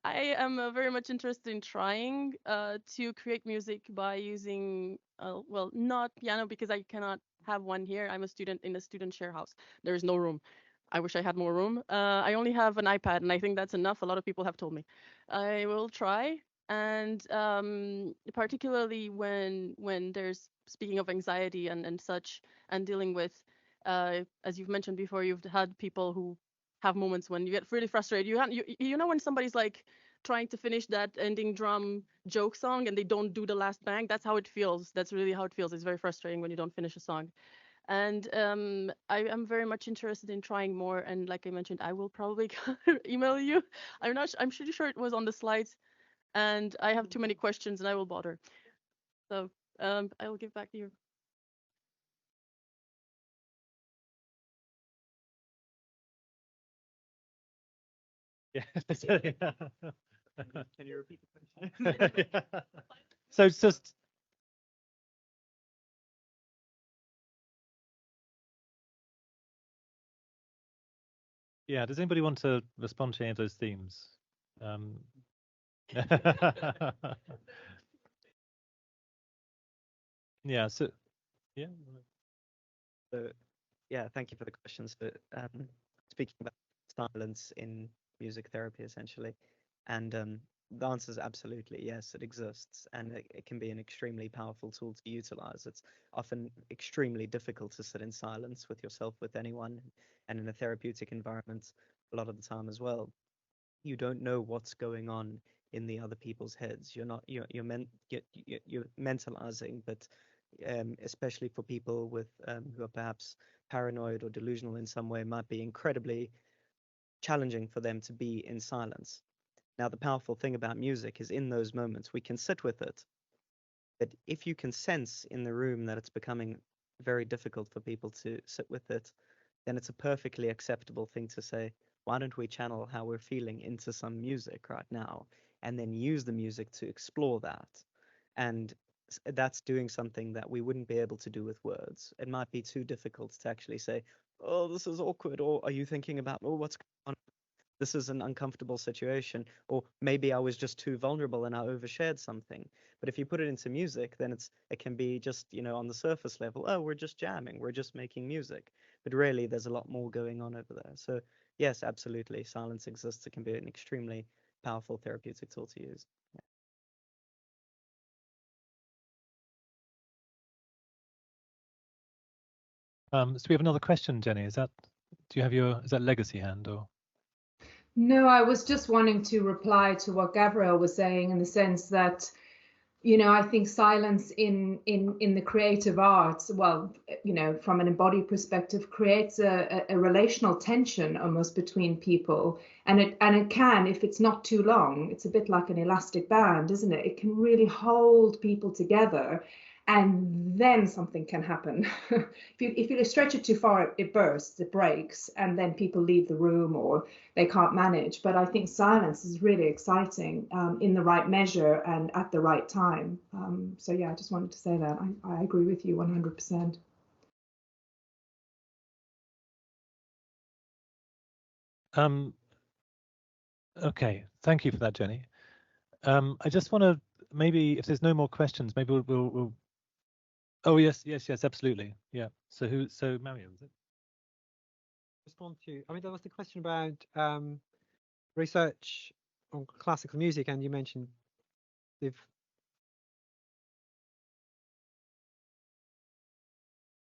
I am very much interested in trying to create music by using, well, not piano, because I cannot have one here. I'm a student in a student share house. There is no room. I wish I had more room. I only have an iPad, and I think that's enough. A lot of people have told me. I will try, and particularly when there's, speaking of anxiety and such, and dealing with, as you've mentioned before, you've had people who have moments when you get really frustrated. You know when somebody's like trying to finish that ending drum joke song and they don't do the last bang. That's how it feels. That's really how it feels. It's very frustrating when you don't finish a song. And I am very much interested in trying more. And like I mentioned, I will probably email you. I'm pretty sure it was on the slides. And I have too many questions, and I will bother. So I will give back to you. Yeah. Can you repeat the question? So it's just, yeah, does anybody want to respond to any of those themes? Yeah, so, yeah. So, yeah, thank you for the question. So, speaking about silence in music therapy, essentially, and the answer is absolutely yes, it exists, and it can be an extremely powerful tool to utilize. It's often extremely difficult to sit in silence with yourself, with anyone, and in a therapeutic environment, a lot of the time as well. You don't know what's going on in the other people's heads. You're not you're mentalizing, but especially for people with who are perhaps paranoid or delusional in some way, might be incredibly challenging for them to be in silence. Now, the powerful thing about music is in those moments we can sit with it. But if you can sense in the room that it's becoming very difficult for people to sit with it, then it's a perfectly acceptable thing to say, why don't we channel how we're feeling into some music right now, and then use the music to explore that. And that's doing something that we wouldn't be able to do with words. It might be too difficult to actually say, oh, this is awkward, or are you thinking about, oh, what's going on? This is an uncomfortable situation, or maybe I was just too vulnerable and I overshared something. But if you put it into music, then it can be just, on the surface level, oh, we're just jamming, we're just making music. But really, there's a lot more going on over there. So yes, absolutely, silence exists. It can be an extremely powerful therapeutic tool to use. Yeah. So we have another question, Jenny. Is that is that legacy hand or? No, I was just wanting to reply to what Gavriel was saying in the sense that, I think silence in the creative arts, well, from an embodied perspective, creates a relational tension almost between people, and it can, if it's not too long, it's a bit like an elastic band, isn't it? It can really hold people together, and then something can happen. if you stretch it too far, it bursts, it breaks, and then people leave the room or they can't manage. But I think silence is really exciting in the right measure and at the right time. So yeah, I just wanted to say that. I agree with you 100%. Okay, thank you for that, Jenny. I just want to, maybe if there's no more questions, maybe we'll Oh yes, absolutely. Yeah. So Mario, was it? Respond to, I mean, there was the question about research on classical music, and you mentioned if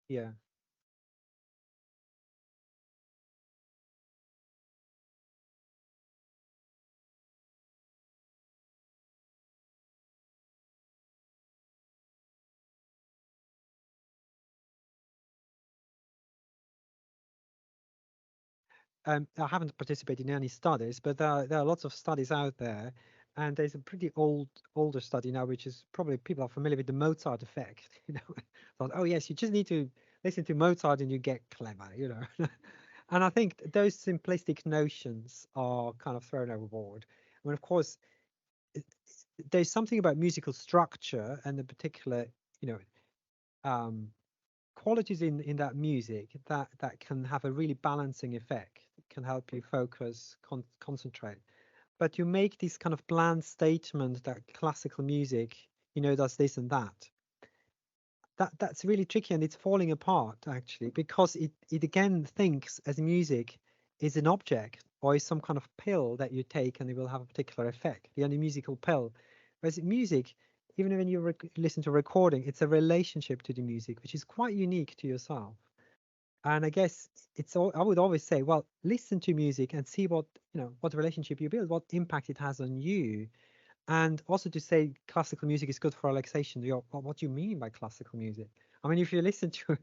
yeah. I haven't participated in any studies, but there are lots of studies out there, and there's a pretty older study now, which is probably people are familiar with the Mozart effect. Thought, oh yes, you just need to listen to Mozart and you get clever, And I think those simplistic notions are kind of thrown overboard. I mean, of course, there's something about musical structure and the particular, qualities in that music that can have a really balancing effect. It can help you focus, concentrate. But you make this kind of bland statement that classical music, does this and that. That's really tricky, and it's falling apart actually, because it again thinks as music is an object or is some kind of pill that you take and it will have a particular effect, the only musical pill. Whereas music, even when you listen to a recording, it's a relationship to the music, which is quite unique to yourself. And I guess I would always say, well, listen to music and see what relationship you build, what impact it has on you. And also to say classical music is good for relaxation. What do you mean by classical music? I mean, if you listen to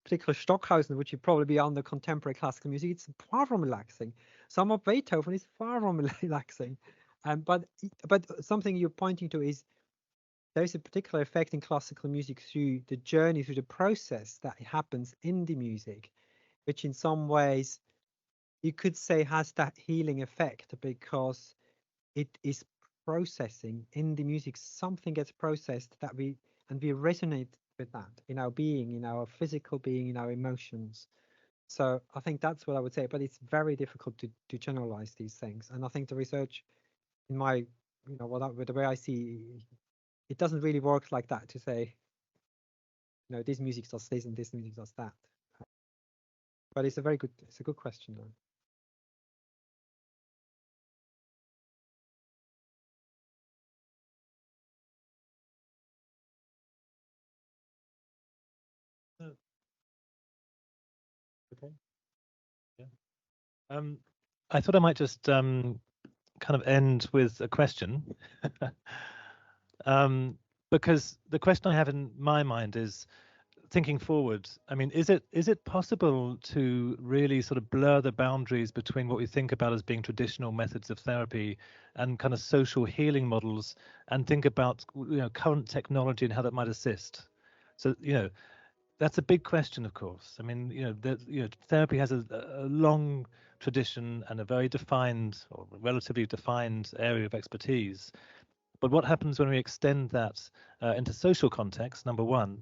particular Stockhausen, which would probably be under contemporary classical music, it's far from relaxing. Some of Beethoven is far from relaxing. But something you're pointing to is there's a particular effect in classical music through the journey, through the process that happens in the music, which in some ways you could say has that healing effect because it is processing in the music. Something gets processed that we resonate with that in our being, in our physical being, in our emotions. So I think that's what I would say, but it's very difficult to generalize these things. And I think the research in my, the way I see, it doesn't really work like that to say, this music does this and this music does that. But it's a good question though. Okay. Yeah. I thought I might just kind of end with a question. Because the question I have in my mind is thinking forward. I mean, is it possible to really sort of blur the boundaries between what we think about as being traditional methods of therapy and kind of social healing models, and think about current technology and how that might assist? So that's a big question, of course. I mean, therapy has a long tradition and a very defined or relatively defined area of expertise. But what happens when we extend that into social context, number one,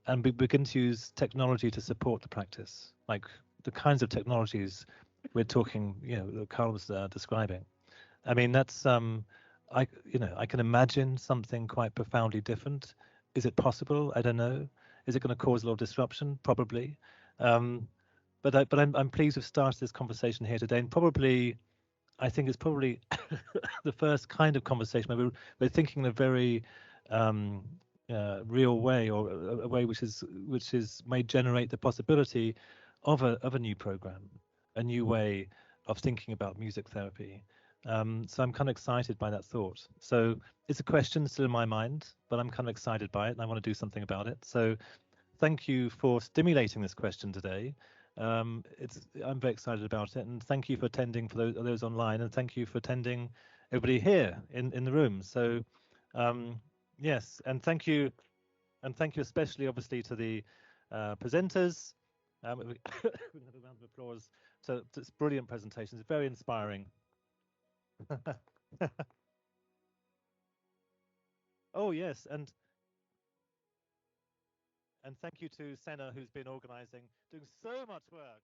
and we begin to use technology to support the practice, like the kinds of technologies we're talking, that Carl was describing? I mean, that's I can imagine something quite profoundly different. Is it possible? I don't know. Is it going to cause a lot of disruption? Probably. But I'm pleased we've started this conversation here today, and probably I think it's probably the first kind of conversation where we're thinking in a very real way, or a way which may generate the possibility of a new program, a new way of thinking about music therapy. So I'm kind of excited by that thought. So it's a question still in my mind, but I'm kind of excited by it and I want to do something about it. So thank you for stimulating this question today. I'm very excited about it, and thank you for attending for those online, and thank you for attending everybody here in the room. So yes, and thank you especially obviously to the presenters. We can have a round of applause. So it's brilliant presentations, very inspiring. Oh yes, and thank you to Senna, who's been organising, doing so much work.